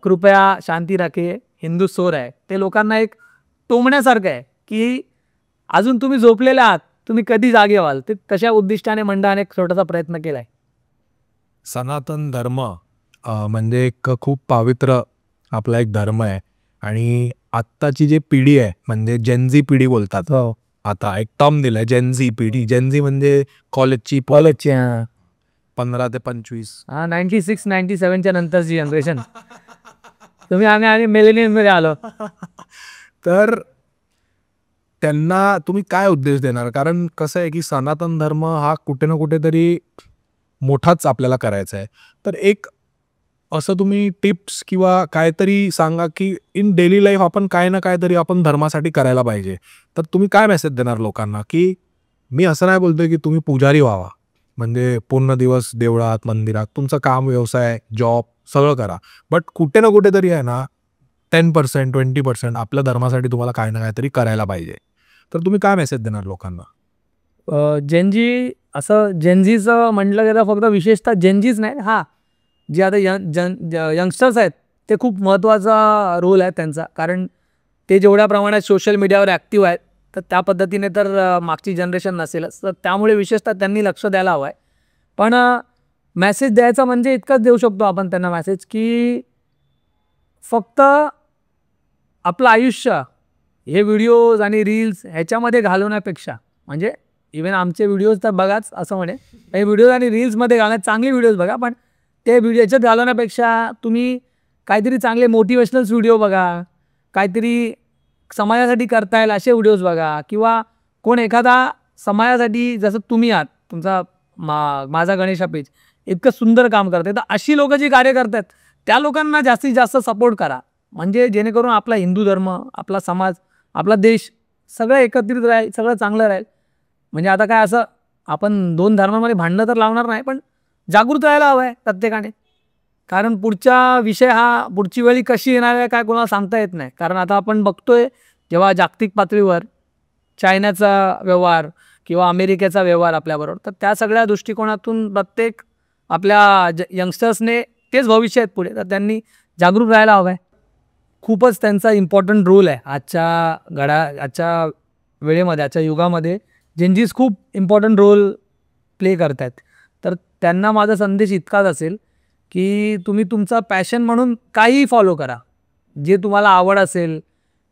कृपया शांती राखे हिंदू सोर आहे, ते लोकांना एक टोमण्यासारखं आहे की अजून तुम्ही झोपलेले आहात, तुम्ही कधी जागे व्हाल. ते तशा उद्दिष्टाने मंडळाने एक छोटासा प्रयत्न केला आहे.
सनातन धर्म म्हणजे एक खूप पवित्र आपला एक धर्म आहे, आणि आत्ताची जी पिढी आहे म्हणजे जेनझी पिढी बोलतात. आता एक टर्म दिलाय जेनझी पिढी. जेनझी म्हणजे कॉलेजची 15 ते 25.
96-97च्या नंतरची जनरेशन. तुम्ही आम्ही मिलेनियम मध्ये आलो.
तर त्यांना तुम्ही काय उपदेश देणार? कारण कसं आहे की सनातन धर्म हा कुठे ना कुठेतरी मोठाच आपल्याला करायचा आहे. तर एक असं तुम्ही टिप्स किंवा काहीतरी सांगा की इन डेली लाईफ आपण काय ना काहीतरी आपण धर्मासाठी करायला पाहिजे. तर तुम्ही काय मेसेज देणार लोकांना? की मी असं नाही बोलतोय की तुम्ही पुजारी व्हावा, म्हणजे पूर्ण दिवस देवळात, मंदिरात तुमचं काम, व्यवसाय, जॉब सगळं करा, बट कुठे ना कुठेतरी आहे ना 10% 20% आपल्या धर्मासाठी तुम्हाला काय ना काहीतरी करायला पाहिजे. तर तुम्ही काय मेसेज देणार लोकांना?
जेनजी, असं जेनझीचं म्हटलं गेलं फक्त विशेषतः जेनजीच नाही, हां जे आता यंगस्टर्स आहेत ते खूप महत्त्वाचा रोल आहे त्यांचा. कारण ते जेवढ्या प्रमाणात सोशल मीडियावर ॲक्टिव्ह आहेत, तर त्या पद्धतीने तर मागची जनरेशन नसेलच, तर त्यामुळे विशेषतः त्यांनी लक्ष द्यायला हवं आहे. पण मेसेज द्यायचा म्हणजे इतकंच देऊ शकतो आपण त्यांना मेसेज की फक्त आपलं आयुष्य हे व्हिडिओज आणि रील्स ह्याच्यामध्ये घालवण्यापेक्षा, म्हणजे इवन आमचे व्हिडिओज तर बघाच असं म्हणे, हे व्हिडिओज आणि रील्समध्ये घालण्यात चांगले व्हिडिओज बघा, पण ते व्हिडिओ याच्यात घालवण्यापेक्षा तुम्ही काहीतरी चांगले मोटिवेशनल्स व्हिडिओ बघा, काहीतरी समाजासाठी करता येईल असे व्हिडिओज बघा, किंवा कोण एखादा समाजासाठी जसं तुम्ही आहात, तुमचा माझा गणेश पेज इतकं सुंदर काम करते, तर अशी लोकं जी कार्य करतात त्या लोकांना जास्तीत जास्त सपोर्ट करा. म्हणजे जेणेकरून आपला हिंदू धर्म, आपला समाज, आपला देश सगळं एकत्रित राहील, सगळं चांगलं राहील. म्हणजे आता काय असं आपण दोन धर्मामध्ये भांडणं तर लावणार नाही, पण जागृत राहायला हवं आहे प्रत्येकाने. कारण पुढचा विषय हा पुढची वेळी कशी येणार आहे काय कोणाला सांगता येत नाही. कारण आता आपण बघतोय जेव्हा जागतिक पातळीवर चायनाचा व्यवहार किंवा अमेरिकेचा व्यवहार आपल्याबरोबर, तर त्या सगळ्या दृष्टिकोनातून प्रत्येक आपल्या यंगस्टर्सने तेच भविष्य आहेत पुढे, तर त्यांनी जागरूक राहायला हवं आहे. खूपच त्यांचा इम्पॉर्टंट रोल आहे आजच्या वेळेमध्ये, आजच्या युगामध्ये जेनजीज खूप इम्पॉर्टंट रोल प्ले करत आहेत. तर त्यांना माझा संदेश इतकाच असेल की तुम्ही तुमचा पॅशन म्हणून काहीही फॉलो करा, जे तुम्हाला आवड असेल.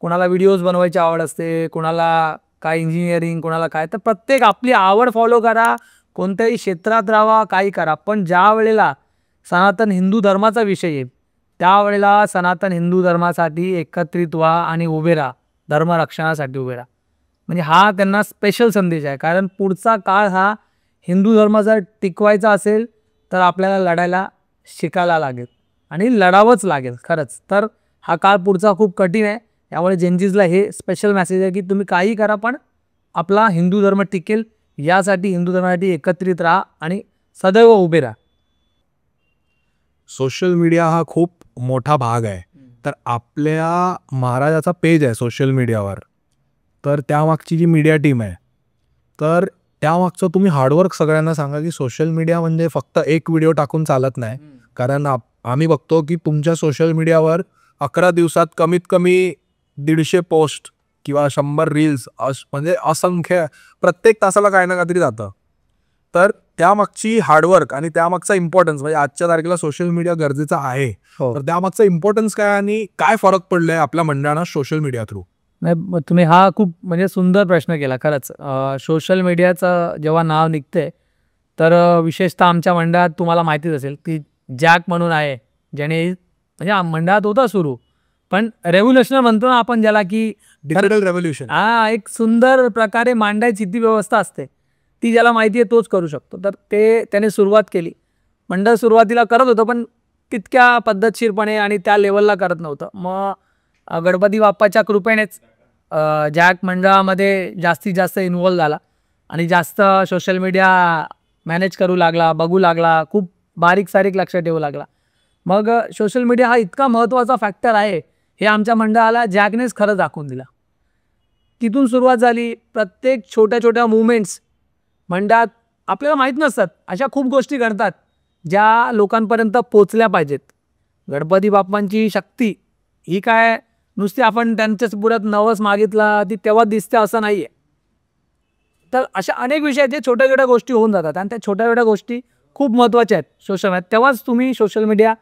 कोणाला व्हिडिओज बनवायची आवड असते, कोणाला काय इंजिनिअरिंग, कोणाला काय, तर प्रत्येक आपली आवड फॉलो करा, कोणत्याही क्षेत्रात राहा, काही करा. पण ज्या वेळेला सनातन हिंदू धर्माचा विषय येईल त्यावेळेला सनातन हिंदू धर्मासाठी एकत्रित व्हा आणि उभे राहा, धर्मरक्षणासाठी उभे राहा. म्हणजे हा त्यांना स्पेशल संदेश आहे. कारण पुढचा काळ हा हिंदू धर्माचा टिकवायचा असेल तर आपल्याला लढायला शिकायला लागेल आणि लढावंच लागेल खरंच. तर हा काळ पुढचा खूप कठीण आहे. त्यामुळे जेनजीजला हे स्पेशल मेसेज आहे की तुम्ही काही करा पण आपला हिंदू धर्म टिकेल, यासाठी हिंदू धर्मासाठी एकत्रित राहा आणि सदैव उभे राहा.
सोशल मीडिया हा खूप मोठा भाग आहे. तर आपल्या महाराजाचा पेज आहे सोशल मीडियावर, तर त्यामागची जी मीडिया टीम आहे, तर त्यामागचं तुम्ही हार्डवर्क सगळ्यांना सांगा की सोशल मीडिया म्हणजे फक्त एक व्हिडिओ टाकून चालत नाही. कारण आम्ही बघतो की तुमच्या सोशल मीडियावर 11 दिवसात कमीत कमी 150 पोस्ट किंवा 100 रील्स म्हणजे असंख्य, प्रत्येक तासाला काय ना काहीतरी जातं. तर त्यामागची हार्डवर्क आणि त्यामागचा इम्पॉर्टन्स, म्हणजे आजच्या तारखेला सोशल मीडिया गरजेचा आहे, तर त्यामागचा इम्पॉर्टन्स काय आणि काय फरक पडलाय आपल्या मंडळांना सोशल मीडिया थ्रू?
नाही, तुम्ही हा खूप म्हणजे सुंदर प्रश्न केला खरंच. सोशल मीडियाचं जेव्हा नाव निघते तर विशेषतः आमच्या मंडळात तुम्हाला माहितीच असेल की जॅक म्हणून आहे, ज्याने म्हणजे मंडळात होता सुरू, पण रेव्होल्युशनर म्हणतो ना आपण ज्याला, की
डिजिटल रेव्होल्युशन,
हा एक सुंदर प्रकारे मांडायची ती व्यवस्था असते, ती ज्याला माहिती आहे तोच करू शकतो. तर त्याने सुरुवात केली. मंडळ सुरुवातीला करत होतं पण तितक्या पद्धतशीरपणे आणि त्या लेवलला करत नव्हतं. मग गणपती बाप्पाच्या कृपेनेच जॅक मंडळामध्ये जास्तीत जास्त इन्व्हॉल्व झाला आणि जास्त सोशल मीडिया मॅनेज करू लागला, बघू लागला, खूप बारीक सारीक लक्ष ठेवू लागला. मग सोशल मीडिया हा इतका महत्त्वाचा फॅक्टर आहे हे आमच्या मंडळाला जॅकनेच खरं दाखवून दिला. तिथून सुरुवात झाली. प्रत्येक छोट्या छोट्या मुवमेंट्स मंडळात आपल्याला माहीत नसतात, अशा खूप गोष्टी घडतात ज्या लोकांपर्यंत पोचल्या पाहिजेत. गणपती बाप्पांची शक्ती ही काय नुसती आपण त्यांच्याच पुढ्यात नवस मागितला ती तेव्हा दिसते असं नाही आहे. तर अशा अनेक विषय आहेत जे छोट्या छोट्या गोष्टी होऊन जातात आणि त्या छोट्या छोट्या गोष्टी खूप महत्त्वाच्या आहेत सोशल मीडियात. तेव्हाच तुम्ही सोशल मीडिया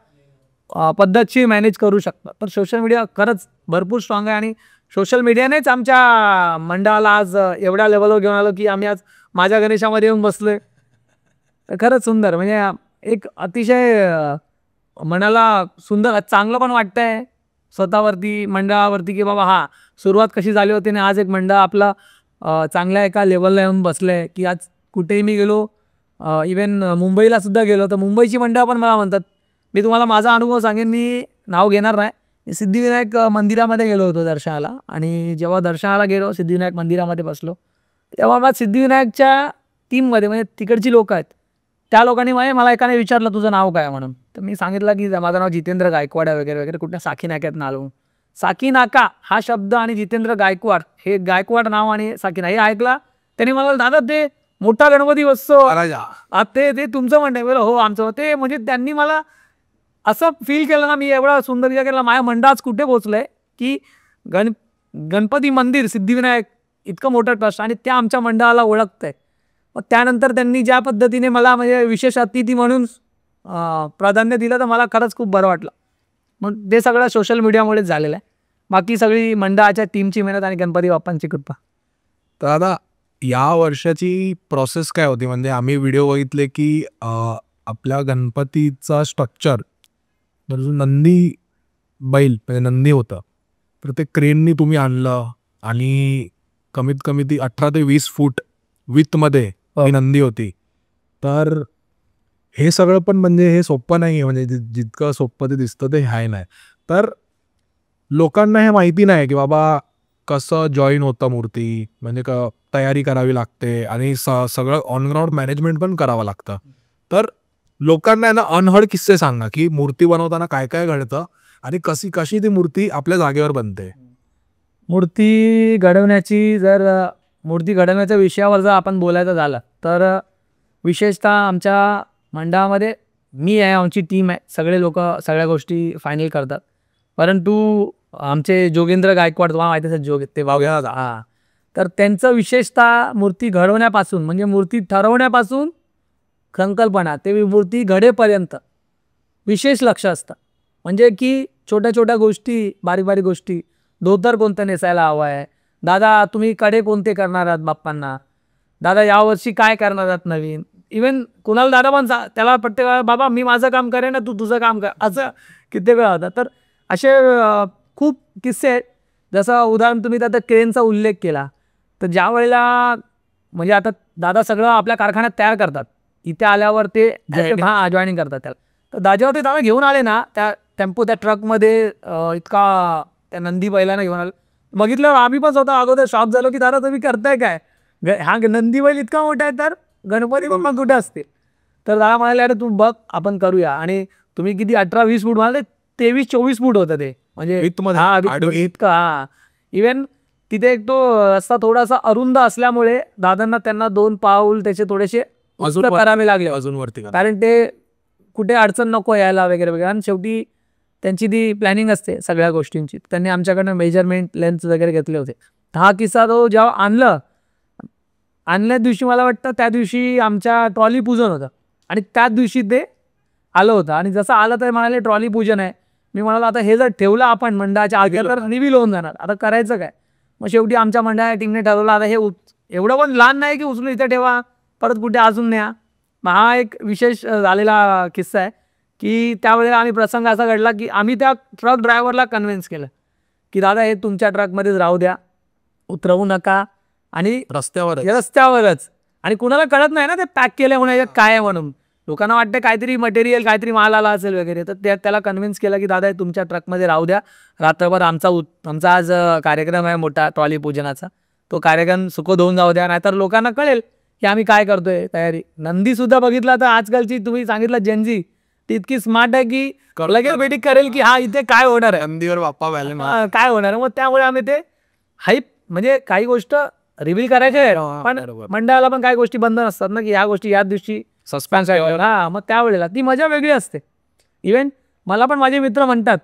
पद्धतशीर मॅनेज करू शकता. तर सोशल मीडिया खरंच भरपूर स्ट्रॉंग आहे आणि सोशल मीडियानेच आमच्या मंडळाला आज एवढ्या लेवलवर घेऊन आलो की आम्ही आज माझ्या गणेशामध्ये येऊन बसलोय. तर खरंच सुंदर, म्हणजे एक अतिशय मनाला सुंदर चांगलं पण वाटतंय स्वतःवरती, मंडळावरती, की बाबा हा सुरुवात कशी झाली होती आणि आज एक मंडळ आपला चांगल्या एका लेवलला येऊन बसलंय. की आज कुठेही मी गेलो, इवन मुंबईला सुद्धा गेलो तर मुंबईची मंडळं पण मला म्हणतात. मी तुम्हाला माझा अनुभव सांगेन, मी नाव घेणार नाही. सिद्धिविनायक मंदिरामध्ये गेलो होतो दर्शनाला आणि जेव्हा दर्शनाला गेलो सिद्धिविनायक मंदिरामध्ये बसलो तेव्हा मला सिद्धिविनायकच्या टीममध्ये म्हणजे तिकडची लोक आहेत त्या लोकांनी मला एकाने विचारलं तुझं नाव काय म्हणून. तर मी सांगितलं की माझं नाव जितेंद्र गायकवाड आहे वगैरे वगैरे, कुठल्या साकी नाक्यात आलो. साकी नाका हा शब्द आणि जितेंद्र गायकवाड हे गायकवाड नाव आणि साकी नाका हे ऐकला त्यांनी मला, दादा ते मोठा गणपती बसतो ते तुमचं म्हणणं आहे. हो आमचं ते, म्हणजे त्यांनी मला असं फील केलं ना, मी एवढा सुंदर विचार केला माझ्या मंडळात कुठे पोचलंय की गणपती मंदिर सिद्धिविनायक इतकं मोठं ट्रस्ट आणि त्या आमच्या मंडळाला ओळखतंय. मग त्यानंतर त्यांनी ज्या पद्धतीने मला म्हणजे विशेष अतिथी म्हणून प्राधान्य दिलं तर मला खरंच खूप बरं वाटलं. मग ते सगळं सोशल मीडियामुळेच झालेलं आहे. बाकी सगळी मंडळाच्या टीमची मेहनत आणि गणपती बाप्पांची कृपा.
तर आता या वर्षाची प्रोसेस काय होती? म्हणजे आम्ही व्हिडिओ बघितले की आपल्या गणपतीचा स्ट्रक्चर नंदी बैल म्हणजे नंदी होतं, तर ते क्रेननी तुम्ही आणलं आणि कमीत कमी ती 18 ते 20 फूट विथमध्ये ही नंदी होती. तर हे सगळं पण म्हणजे हे सोपं नाही आहे, म्हणजे जितकं सोपं ते दिसतं ते आहे नाही. तर लोकांना हे माहिती नाही की बाबा कसं जॉईन होतं मूर्ती, म्हणजे तयारी करावी लागते आणि सगळं ऑन ग्राउंड मॅनेजमेंट पण करावं लागतं. तर लोकांना ना अनहर्ड किस्से सांगा की मूर्ती बनवताना काय काय घडतं आणि कशी कशी ती मूर्ती आपल्या जागेवर बनते.
मूर्ती घडवण्याची मूर्ती घडवण्याच्या विषयावर जर आपण बोलायचं झालं तर विशेषतः आमच्या मंडळामध्ये मी आहे, आमची टीम आहे, सगळे लोक सगळ्या गोष्टी फायनल करतात. परंतु आमचे जोगेंद्र गायकवाड, तुम्हाला माहिती असेल, ते वाघ्या, हां, तर त्यांचं विशेषतः मूर्ती घडवण्यापासून म्हणजे मूर्ती ठरवण्यापासून संकल्पना ते मूर्ती घडेपर्यंत विशेष लक्ष असतं. म्हणजे की छोट्या छोट्या गोष्टी, बारीक बारीक गोष्टी, धोतर कोणतं नेसायला हवं आहे, दादा तुम्ही कडे कोणते करणार आहात बाप्पांना, दादा यावर्षी काय करणार आहात नवीन. इवन कुणाल दादा पण त्याला प्रत्येक वेळा, बाबा मी माझं काम करेन ना, तू तुझं काम कर, असं कित्येक वेळा होतं. तर असे खूप किस्से आहेत. जसं उदाहरण तुम्ही आता क्रेनचा उल्लेख केला, तर ज्या वेळेला म्हणजे आता दादा सगळं आपल्या कारखान्यात तयार करतात, इथे आल्यावर ते हां जॉईनिंग करतात त्याला. तर दादावर ते दादा घेऊन आले ना त्या टेम्पो, त्या ट्रकमध्ये इतका त्या नंदी बैलांना घेऊन आलं. बघितल्यावर आम्ही पण स्वतः अगोदर शॉक झालो की दादा तुम्ही करताय काय, हा नंदी बैल इतका मोठा आहे, तर गणपती बाप्पा कुठे असतील. तर दादा म्हणाले अरे तू बघ आपण करूया. आणि तुम्ही किती 18-20 फूट म्हणाले, 23-24 फूट होतं ते, म्हणजे इतका. हां, इवन तिथे एक तो रस्ता थोडासा अरुंद असल्यामुळे दादांना त्यांना 2 पाऊल त्याचे थोडेसे करावे लागले
अजून वरती
कारण ते कुठे अडचण नको यायला वगैरे वगैरे. आणि शेवटी त्यांची ती प्लॅनिंग असते सगळ्या गोष्टींची. त्यांनी आमच्याकडनं मेजरमेंट, लेन्थ वगैरे घेतले होते. हा किस्सा तो जेव्हा आणल्या दिवशी मला वाटतं त्या दिवशी आमच्या ट्रॉली पूजन होतं आणि त्याच दिवशी ते आलं होतं. आणि जसं आलं तर म्हणाले ट्रॉली पूजन आहे. मी म्हणालो आता हे जर ठेवलं आपण मंडळाच्या आगे तर रिव्हील होऊन जाणार, आता करायचं काय. मग शेवटी आमच्या मंडळाच्या टीमने ठरवलं आता हे एवढं पण लहान नाही की उचलून इथे ठेवा, परत कुठे अजून न्या. मग हा एक विशेष झालेला किस्सा आहे की त्यावेळेला आम्ही प्रसंग असा घडला की आम्ही त्या ट्रक ड्रायव्हरला कन्व्हिन्स केलं की दादा हे तुमच्या ट्रकमध्येच राहू द्या, उतरवू नका, आणि रस्त्यावरच. आणि कुणाला कळत नाही ना ते पॅक केले म्हणून काय आहे म्हणून, लोकांना वाटतं काहीतरी मटेरियल, काहीतरी माल आला असेल वगैरे. तर त्याला कन्व्हिन्स केलं की दादा हे तुमच्या ट्रकमध्ये राहू द्या रात्रभर, आमचा आज कार्यक्रम आहे मोठा ट्रॉली पूजनाचा, तो कार्यक्रम सुखद होऊन जाऊ द्या, नाहीतर लोकांना कळेल की आम्ही काय करतोय तयारी. नंदी सुद्धा बघितला तर आजकालची, तुम्ही सांगितलं जेनजी, ती इतकी स्मार्ट आहे की लगेच बेटिंग करेल की हा इथे काय होणार आहे,
नंदीवर बाप्पा
काय होणार आहे. मग त्यामुळे आम्ही ते हाईप, म्हणजे काही गोष्ट रिव्हील करायचे आहे पण मंडळाला पण काही गोष्टी बंद नसतात ना, की ह्या गोष्टी याच दिवशी सस्पेन्स आहे. हां, मग त्यावेळेला ती मजा वेगळी असते. इव्हन मला पण माझे मित्र म्हणतात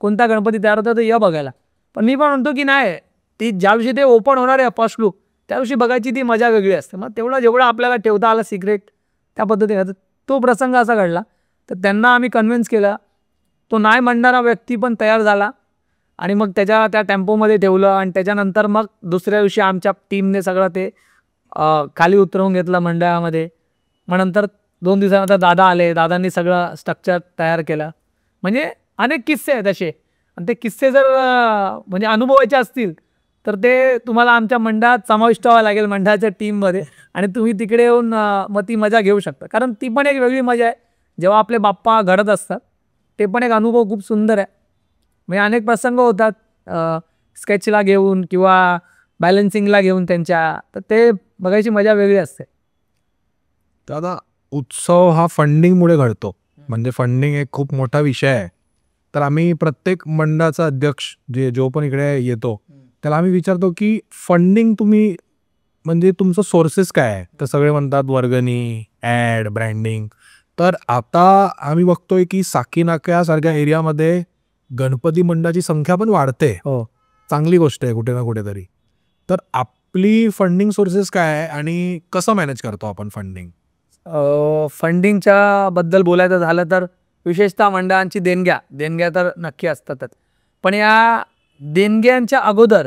कोणता गणपती तयार होता तर या बघायला, पण मी पण म्हणतो की नाही, ती ज्या दिवशी ते ओपन होणार आहे फर्स्ट लुक, त्या दिवशी बघायची ती मजा वेगळी असते. मग जेवढं आपल्याला ठेवता आलं सिक्रेट त्या पद्धतीने. तो प्रसंग असा घडला, तर त्यांना आम्ही कन्व्हिन्स केला. तो नाही म्हणणारा व्यक्ती पण तयार झाला आणि मग त्या टेम्पोमध्ये ठेवलं. आणि त्याच्यानंतर मग दुसऱ्या दिवशी आमच्या टीमने सगळं ते खाली उतरवून घेतलं मंडळामध्ये. मग नंतर 2 दिवसानंतर दादा आले, दादांनी सगळं स्ट्रक्चर तयार केलं. म्हणजे अनेक किस्से आहेत असे. आणि ते किस्से जर म्हणजे अनुभवायचे असतील तर ते तुम्हाला आमच्या मंडळात समाविष्ट व्हावं लागेल, मंडळाच्या टीममध्ये, आणि तुम्ही तिकडे येऊन मग ती मजा घेऊ शकता. कारण ती पण एक वेगळी मजा आहे जेव्हा आपले बाप्पा घडत असतात. ते पण एक अनुभव खूप सुंदर आहे. म्हणजे अनेक प्रसंग होतात स्केचला घेऊन किंवा बॅलन्सिंगला घेऊन त्यांच्या, तर ते बघायची मजा वेगळी असते.
दादा, उत्सव हा फंडिंगमुळे घडतो, म्हणजे फंडिंग एक खूप मोठा विषय आहे. तर आम्ही प्रत्येक मंडळाचा अध्यक्ष जो पण इकडे येतो त्याला आम्ही विचारतो की फंडिंग तुम्ही, म्हणजे तुमचं सोर्सेस काय आहे. तर सगळे म्हणतात वर्गणी, ॲड, ब्रँडिंग. तर आता आम्ही बघतोय की साकीनाक्यासारख्या एरियामध्ये गणपती मंडळाची संख्या पण वाढते.
हो,
चांगली गोष्ट आहे कुठे ना कुठेतरी. तर आपली फंडिंग सोर्सेस काय आहे आणि कसं मॅनेज करतो आपण फंडिंग?
फंडिंगच्या बद्दल बोलायचं झालं तर विशेषतः मंडळांची देणग्या तर नक्की असतातच. पण या देणग्यांच्या अगोदर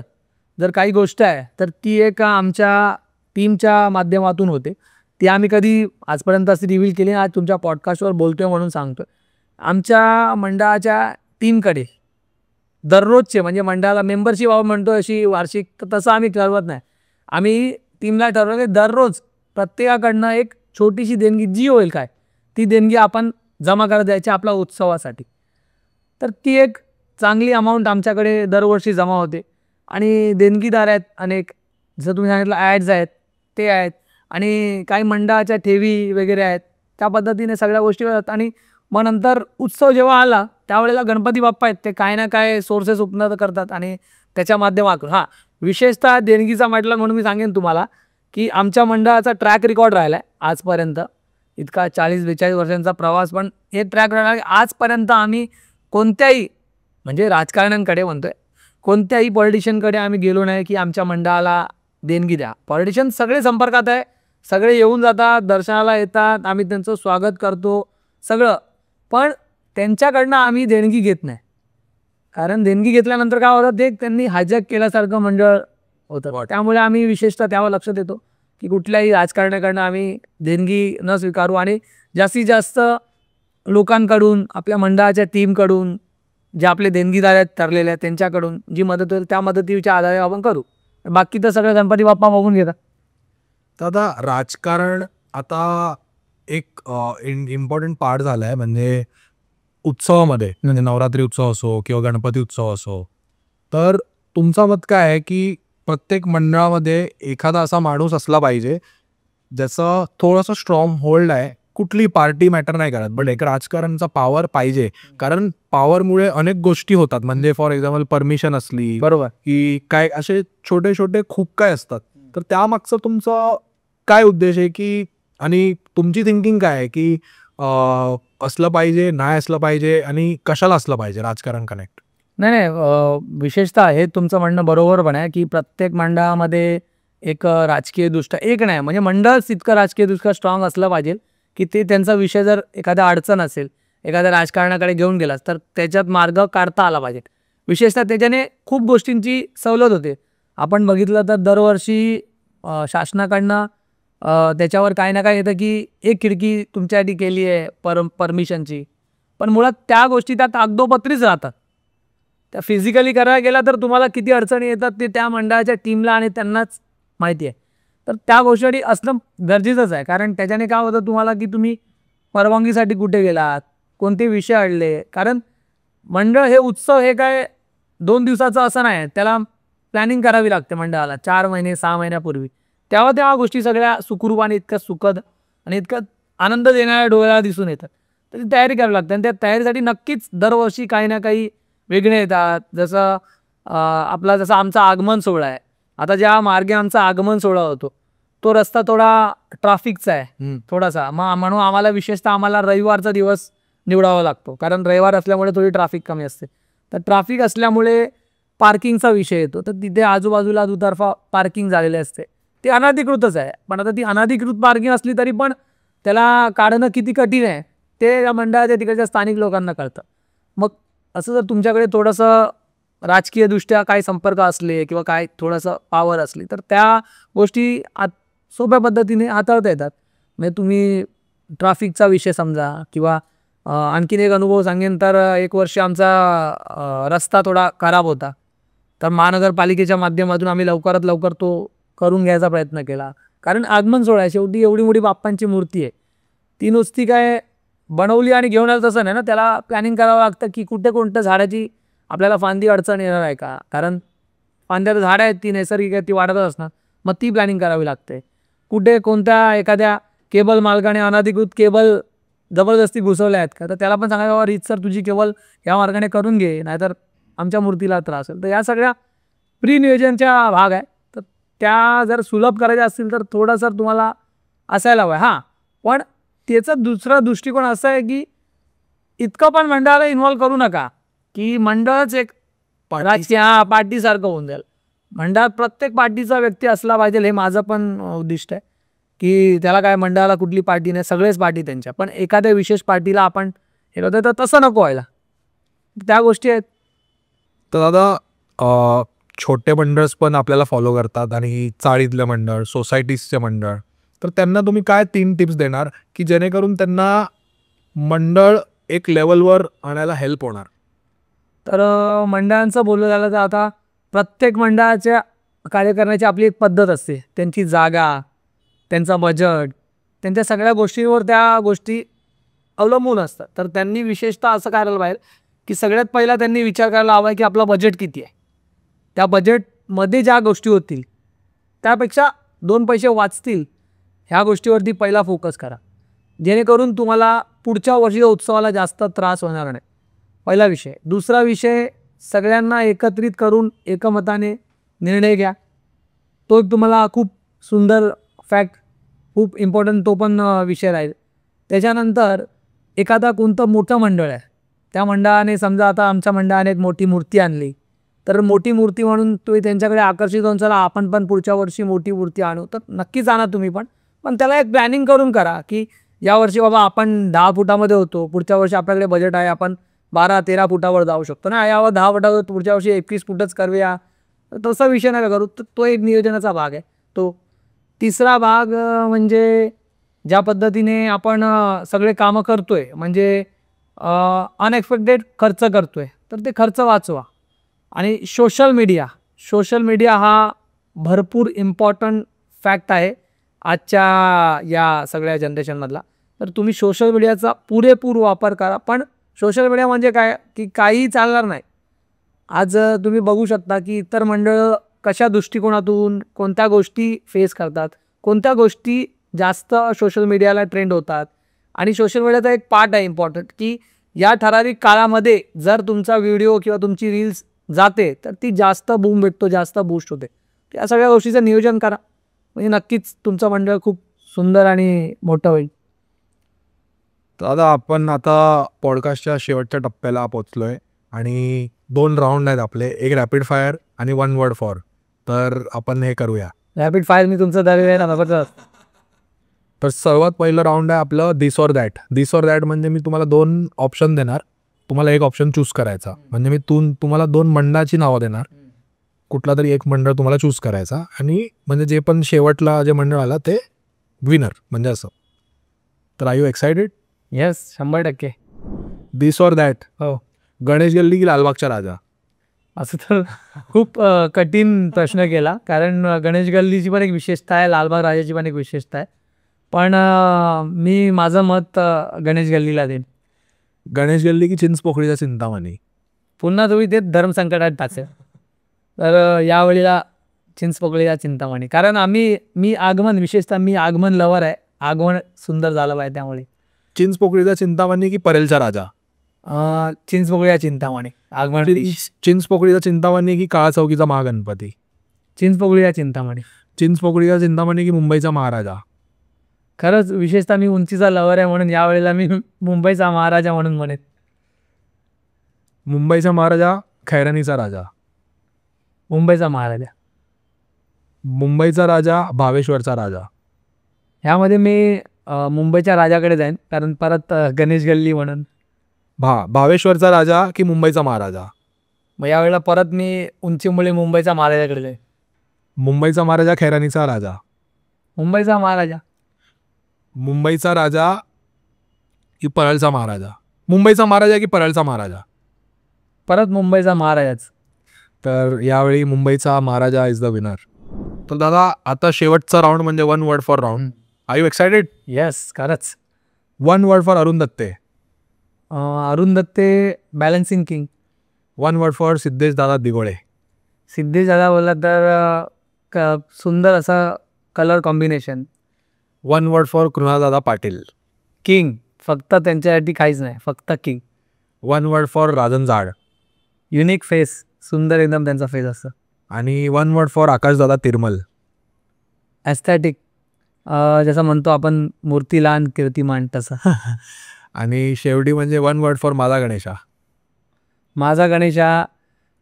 जर काही गोष्ट आहे तर ती एक आमच्या टीमच्या माध्यमातून होते. ती आम्ही कधी आजपर्यंत अशी रिव्हील केली, आज तुमच्या पॉडकास्टवर बोलतोय म्हणून सांगतोय. आमच्या मंडळाच्या टीमकडे दररोजचे, म्हणजे मंडळाला मेंबरशिप म्हणतो अशी वार्षिक, तर तसं आम्ही ठरवत नाही. आम्ही टीमला ठरवलं की दररोज प्रत्येकाकडनं एक छोटीशी देणगी जी होईल काय, ती देणगी आपण जमा करत द्यायची आपल्या उत्सवासाठी. तर ती एक चांगली अमाऊंट आमच्याकडे दरवर्षी जमा होते. आणि देणगीदार आहेत अनेक, जसं तुम्ही सांगितलं ॲड्स आहेत ते आहेत, आणि काही मंडळाच्या ठेवी वगैरे आहेत त्या पद्धतीने सगळ्या गोष्टी होतात. आणि मग नंतर उत्सव जेव्हा आला त्यावेळेला गणपती बाप्पा आहेत ते काय ना काय सोर्सेस उपलब्ध करतात आणि त्याच्या माध्यमातून विशेषतः देणगीचा म्हटलं म्हणून मी सांगेन तुम्हाला की आमच्या मंडळाचा ट्रॅक रेकॉर्ड राहिला आहे आजपर्यंत इतका 40-42 वर्षांचा प्रवास. पण हे ट्रॅक रेकॉर्ड आजपर्यंत आम्ही कोणत्याही म्हणजे राजकारण्यांकडे म्हणतोय कोणत्याही पॉलिटिशियनकडे आम्ही गेलो नाही की आमच्या मंडळाला देणगी द्या. पॉलिटिशियन सगळे संपर्कात आहे, सगळे येऊन जातात, दर्शनाला येतात, आम्ही त्यांचं स्वागत करतो सगळं. पण त्यांच्याकडनं आम्ही देणगी घेत नाही, कारण देणगी घेतल्यानंतर काय होतं ते त्यांनी हायजॅक केल्यासारखं मंडळ होतं. त्यामुळे आम्ही विशेषतः त्यावर लक्ष देतो की कुठल्याही राजकारण्याकडनं आम्ही देणगी न स्वीकारू आणि जास्तीत जास्त लोकांकडून आपल्या मंडळाच्या टीमकडून जे आपले देणगीदार आहेत ठरलेले आहेत त्यांच्याकडून जी मदत होईल त्या मदतीच्या आधारे आपण करू. बाकी तर सगळं गणपती बाप्पा बघून घेतात.
तर आता राजकारण आता एक इम्पॉर्टंट पार्ट झाला आहे म्हणजे उत्सवामध्ये, म्हणजे नवरात्री उत्सव असो किंवा गणपती उत्सव असो. तर तुमचं मत काय आहे की प्रत्येक मंडळामध्ये एखादा असा माणूस असला पाहिजे ज्याचं थोडंसं स्ट्रॉंग होल्ड आहे, कुठली पार्टी मॅटर नाही करत बट एक राजकारणचा पॉवर पाहिजे, कारण पॉवरमुळे अनेक गोष्टी होतात. म्हणजे फॉर एक्झाम्पल परमिशन असली
बरोबर
की काय असे छोटे छोटे खूप काय असतात. तर त्यामागचं तुमचं काय उद्देश आहे की आणि तुमची थिंकिंग काय आहे की असलं पाहिजे नाही असलं पाहिजे आणि कशाला असलं पाहिजे राजकारण कनेक्ट?
नाही विशेषतः हे तुमचं म्हणणं बरोबर पण आहे की प्रत्येक मंडळामध्ये एक राजकीय दृष्ट्या एक नाही म्हणजे मंडळच इतकं राजकीय दृष्ट्या स्ट्रॉंग असलं पाहिजे की ते त्यांचा विषय जर एखाद्या अडचण असेल एखाद्या राजकारणाकडे घेऊन गेलास तर त्याच्यात मार्ग काढता आला पाहिजे. विशेषतः त्याच्याने खूप गोष्टींची सवलत होते. आपण बघितलं तर दरवर्षी शासनाकडनं त्याच्यावर काही ना काय येतं की एक खिडकी तुमच्यासाठी केली आहे परमिशनची, पण मुळात त्या गोष्टी त्या कागदोपत्रीच राहतात. त्या फिजिकली करायला गेला तर तुम्हाला किती अडचणी येतात ते त्या मंडळाच्या टीमला आणि त्यांनाच माहिती आहे. तर त्या गोष्टी असणं गरजेचंच आहे, कारण त्याच्याने काय होतं तुम्हाला की तुम्ही परवानगीसाठी कुठे गेलात, कोणते विषय अडले. कारण मंडळ हे उत्सव हे काय 2 दिवसाचं असं नाही, त्याला प्लॅनिंग करावी लागते मंडळाला 4 महिने 6 महिन्यापूर्वी. तेव्हा त्या गोष्टी सगळ्या सुखरूपाने इतक्या सुखद आणि इतकं आनंद देणाऱ्या डोळ्याला दिसून येतात. तर ती तयारी करावी लागते आणि त्या तयारीसाठी नक्कीच दरवर्षी काही ना काही वेगळे येतात. जसं जसा आमचा आगमन सोहळा आहे, आता ज्या मार्गे आमचा आगमन सोहळा होतो तो रस्ता थोडा ट्रॅफिकचा आहे थोडासा, मग म्हणून आम्हाला विशेषतः आम्हाला रविवारचा दिवस निवडावा लागतो, कारण रविवार असल्यामुळे थोडी ट्रॅफिक कमी असते. तर ट्रॅफिक असल्यामुळे पार्किंगचा विषय येतो, तर तिथे आजूबाजूला दुतर्फा पार्किंग झालेले असते. ती अनधिकृतच आहे, पण आता ती अनधिकृत पार्किंग असली तरी पण त्याला काढणं किती कठीण आहे ते या मंडळाच्या तिकडच्या स्थानिक लोकांना कळतं. मग असं जर तुमच्याकडे थोडंसं राजकीयदृष्ट्या काही संपर्क असले किंवा काय थोडंसं पॉवर असली तर त्या गोष्टी सोप्या पद्धतीने हाताळता येतात. म्हणजे तुम्ही ट्रॅफिकचा विषय समजा किंवा आणखीन एक अनुभव सांगेन तर एक वर्ष आमचा रस्ता थोडा खराब होता, तर महानगरपालिकेच्या माध्यमातून आम्ही लवकरात लवकर तो करून घ्यायचा प्रयत्न केला. कारण आगमन सोहळा आहे, शेवटी एवढी मोठी बाप्पांची मूर्ती आहे, ती नुसती काय बनवली आणि घेऊन आलं तसं नाही ना, त्याला प्लॅनिंग करावं लागतं की कुठे कोणत्या झाडाची आपल्याला फांदी अडचण येणार आहे का, कारण फांद्याला झाडं आहेत ती नैसर्गिक आहेत ती वाढतच असणार, मग ती प्लॅनिंग करावी लागते. कुठे कोणत्या एखाद्या केबल मालकाने अनधिकृत केबल जबरदस्ती घुसवल्या आहेत का, तर त्याला पण सांगायचं बाबा रीत सर तुझी केबल या मार्गाने करून घे, नाहीतर आमच्या मूर्तीला त्रास होईल. तर या सगळ्या प्री नियोजनच्या भाग आहे, तर त्या जर सुलभ करायच्या असतील तर थोडंसं तुम्हाला असायला हवं. हां, पण त्याचा दुसरा दृष्टिकोन असा आहे की इतकं पण मंडळाला इन्व्हॉल्व करू नका की मंडळच एक राजकीय पार्टीसारखं होऊन जाईल. मंडळात प्रत्येक पार्टीचा व्यक्ती असला पाहिजे, हे माझं पण उद्दिष्ट आहे की त्याला काय मंडळाला कुठली पार्टी नाही, सगळेच पार्टी त्यांच्या, पण एखाद्या विशेष पार्टीला आपण हे करतो तर तसं नको व्हायला. त्या गोष्टी आहेत.
तर दादा छोटे मंडळस पण आपल्याला फॉलो करतात आणि चाळीतले मंडळ, सोसायटीजचे मंडळ, तर त्यांना तुम्ही काय 3 टिप्स देणार की जेणेकरून त्यांना मंडळ एक लेवलवर आणायला हेल्प होणार?
तर मंडळांचं बोललं झालं तर आता प्रत्येक मंडळाच्या कार्य करण्याची आपली एक पद्धत असते, त्यांची जागा, त्यांचा बजेट, त्यांच्या सगळ्या गोष्टींवर त्या गोष्टी अवलंबून असतात. तर त्यांनी विशेषतः असं करायला पाहिजे की सगळ्यात पहिला त्यांनी विचार करायला हवा की आपला बजेट किती आहे, त्या बजेटमध्ये ज्या गोष्टी होतील त्यापेक्षा 2 पैसे वाचतील ह्या गोष्टीवरती पहिला फोकस करा. जेणेकरून तुम्हाला पुढच्या वर्षीच्या उत्सवाला जास्त त्रास होणार नाही. पहिला विषय. दुसरा विषय, सगळ्यांना एकत्रित करून एकमताने निर्णय घ्या. तो एक तुम्हाला खूप सुंदर फॅक्ट, खूप इम्पॉर्टंट तो पण विषय राहील. त्याच्यानंतर एखादा कोणतं मोठं मंडळ आहे, त्या मंडळाने समजा आता आमच्या मंडळाने एक मोठी मूर्ती आणली, तर मोठी मूर्ती म्हणून तुम्ही त्यांच्याकडे आकर्षित होऊन चला आपण पण पुढच्या वर्षी मोठी मूर्ती आणू, तर नक्कीच आणा तुम्ही पण त्याला एक प्लॅनिंग करून करा की यावर्षी बाबा आपण 10 फुटामध्ये होतो, पुढच्या वर्षी आपल्याकडे बजेट आहे, आपण 12-13 फुटावर जाऊ शकतो ना, यावर 10 फुटावर पुढच्या वर्षी 21 फुटच करूया, तसा विषय नका करू. तर तो एक नियोजनाचा भाग आहे तो. तिसरा भाग म्हणजे ज्या पद्धतीने आपण सगळे कामं करतोय, म्हणजे अनएक्सपेक्टेड खर्च करतोय, तर ते खर्च वाचवा. आणि सोशल मीडिया हा भरपूर इम्पॉर्टंट फॅक्ट आहे आजच्या या सगळ्या जनरेशनमधला. तर तुम्ही सोशल मीडियाचा पुरेपूर वापर करा. पण सोशल मीडिया म्हणजे काय की काहीही चालणार नाही. आज तुम्ही बघू शकता की इतर मंडळं कशा दृष्टिकोनातून कोणत्या गोष्टी फेस करतात, कोणत्या गोष्टी जास्त सोशल मीडियाला ट्रेंड होतात. आणि सोशल मीडियाचा एक पार्ट आहे इम्पॉर्टंट की या ठराविक काळामध्ये जर तुमचा व्हिडिओ किंवा तुमची रील्स जाते तर ती जास्त बूम भेटतो, जास्त बूस्ट होते. या सगळ्या गोष्टीचं नियोजन करा, म्हणजे नक्कीच तुमचं मंडळ खूप सुंदर आणि मोठं होईल.
तर आता आपण आता पॉडकास्टच्या शेवटच्या टप्प्याला पोचलोय आणि 2 राऊंड आहेत आपले, एक रॅपिड फायर आणि 1 वर्ड फॉर. तर आपण हे करूया.
रॅपिड फायर मी तुमचं दरवेळी ना.
तर सर्वात पहिलं राऊंड आहे आपलं this or that. This or that म्हणजे मी तुम्हाला 2 ऑप्शन देणार, तुम्हाला एक ऑप्शन चूज करायचा. म्हणजे मी तुम्हाला 2 मंडळाची नावं देणार, कुठला तरी एक मंडळ तुम्हाला चूज करायचा आणि म्हणजे जे पण शेवटला जे मंडळ आला ते विनर, म्हणजे असं. तर are you excited?
Yes, 100%.
This or that.
हो.
गणेश गल्ली की लालबागचा राजा?
असं तर खूप कठीण प्रश्न केला, कारण गणेश गल्लीची पण एक विशेषता आहे, लालबाग राजाची पण एक विशेषता आहे. पण मी माझं मत गणेश गल्लीला देईन.
गणेश गल्ली की चिंचपोकळीचा चिंतामणी?
पुन्हा तुम्ही ते धर्मसंकटात टाकले, तर यावेळेला चिंचपोकळीचा चिंतामणी. कारण विशेषतः मी आगमन लवर आहे, आगमन सुंदर झालं पाहिजे, त्यामुळे.
चिंचपोकळीचा चिंतामणी की परेलचा राजा?
चिंचपोकळीचा चिंतामणी. आगमन.
चिंचपोकळीचा चिंतामणी की काळा चौकीचा महागणपती?
चिंचपोकळीचा चिंतामणी.
चिंचपोकळीचा चिंतामणी की मुंबईचा महाराजा?
खरंच विशेषतः मी उंचीचा लवर आहे म्हणून यावेळेला मी मुंबईचा महाराजा म्हणून म्हणेन.
मुंबईचा महाराजा, खैरानीचा राजा?
मुंबईचा महाराजा.
मुंबईचा राजा, भावेश्वरचा राजा?
ह्यामध्ये मी मुंबईच्या राजाकडे जाईन, कारण परत गणेश गल्ली म्हणून.
भावेश्वरचा राजा की मुंबईचा महाराजा?
मग यावेळेला परत मी उंचीमुळे मुंबईचा महाराजाकडे जाईन.
मुंबईचा महाराजा, खैरानीचा राजा?
मुंबईचा महाराजा.
मुंबईचा राजा की परळचा महाराजा? मुंबईचा महाराजा की परळचा महाराजा?
परत मुंबईचा महाराजाच.
तर यावेळी मुंबईचा महाराजा इज द विनर. तर दादा, आता शेवटचा राऊंड म्हणजे 1 word for round. Are you excited?
Yes, खरंच.
1 word for Arun Datte?
Arun Datte, balancing king.
1 word for Siddhesh Dada Dighole?
Siddhesh Dada बोलला तर सुंदर असा colour combination.
1 word for Krunaldada Patil?
King. फक्त त्यांच्यासाठी काहीच नाही, फक्त किंग.
1 वर्ड फॉर राजन जाड?
युनिक फेस, सुंदर एकदम त्यांचा फेस असतं.
आणि 1 वर्ड फॉर आकाशदादा तिरमल?
ॲस्थेटिक. जसं म्हणतो आपण मूर्तीलान कीर्तिमान, तसं.
आणि शेवटी म्हणजे 1 वर्ड फॉर माझा गणेशा?
माझा गणेशा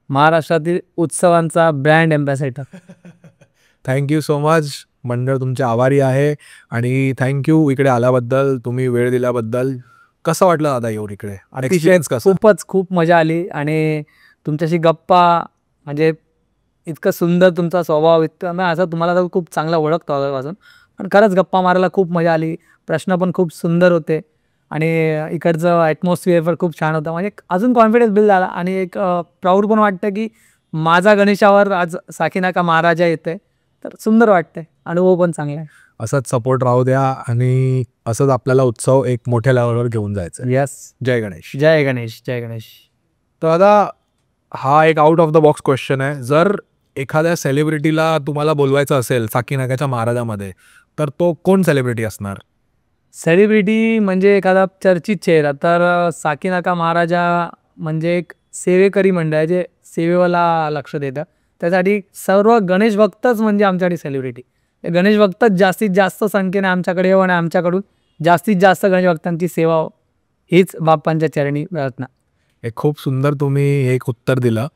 महाराष्ट्रातील उत्सवांचा brand ambassador.
Thank you so much. मंडळ तुमचे आभारी आहे आणि थँक्यू इकडे आल्याबद्दल, तुम्ही वेळ दिल्याबद्दल. कसं वाटलं दादा येऊन इकडे? एक्सपिरियन्स कसं?
खूप मजा आली आणि तुमच्याशी गप्पा, म्हणजे इतकं सुंदर तुमचा स्वभाव, इतकं असं तुम्हाला तर खूप चांगला ओळखतो आजपासून, पण खरंच गप्पा मारायला खूप मजा आली. प्रश्न पण खूप सुंदर होते आणि इकडचं ॲटमॉस्फिअर पण खूप छान होतं. म्हणजे अजून कॉन्फिडन्स बिल्ड झाला आणि एक प्राऊड पण वाटतं की माझा गणेशावर आज साकीनाका महाराजा येतोय, तर सुंदर वाटतंय. अनुभव पण चांगला आहे.
असंच सपोर्ट राहू द्या आणि असंच आपल्याला उत्सव एक मोठ्या लेवलवर घेऊन जायचं.
यस.
जय गणेश.
जय गणेश. जय गणेश.
तर आता हा एक out of the box question आहे. जर एखाद्या सेलिब्रिटीला तुम्हाला बोलवायचं असेल साकीनाक्याच्या महाराजामध्ये, तर तो कोण सेलिब्रिटी असणार?
सेलिब्रिटी म्हणजे एखादा चर्चित चेहरा तर साकीनाका महाराजा म्हणजे एक सेवेकरी मंडळ आहे जे सेवेला लक्ष देतं. त्यासाठी सर्व गणेश भक्तच म्हणजे आमच्यासाठी सेलिब्रिटी. गणेश भक्तच जास्तीत जास्त संख्येने आमच्याकडे येऊ आणि आमच्याकडून जास्तीत जास्त गणेश भक्तांची सेवा हो, हीच बाप्पांच्या चरणी प्रार्थना.
एक खूप सुंदर तुम्ही एक उत्तर दिलं.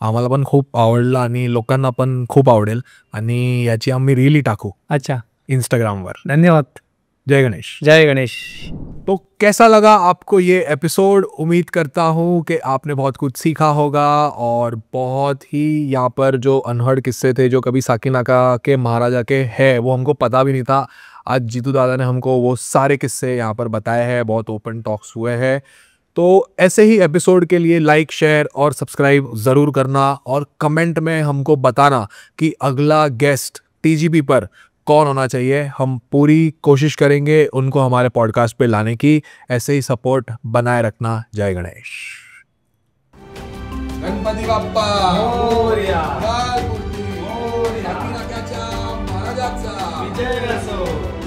आम्हाला पण खूप आवडलं आणि लोकांना पण खूप आवडेल आणि याची आम्ही रील टाकू
अच्छा,
इंस्टाग्रामवर.
धन्यवाद.
जय गणेश.
जय गणेश.
तो कैसा लगा आपको ये एपिसोड? उम्मीद करता हूँ कि आपने बहुत कुछ सीखा होगा और बहुत ही यहाँ पर जो अनहर्ड किस्से थे जो कभी साकीनाका के महाराजा के हैं वो हमको पता भी नहीं था. आज जीतू दादा ने हमको वो सारे किस्से यहाँ पर बताए हैं. बहुत ओपन टॉक्स हुए हैं. तो ऐसे ही एपिसोड के लिए लाइक शेयर और सब्सक्राइब ज़रूर करना और कमेंट में हमको बताना कि अगला गेस्ट टीजीपी पर कौन होना चाहिए. हम पूरी कोशिश करेंगे उनको हमारे पॉडकास्ट पे लाने की. ऐसे ही सपोर्ट बनाए रखना. जय गणेश. गणपती बाप्पा मोरया. महाराजाचा विजय असो.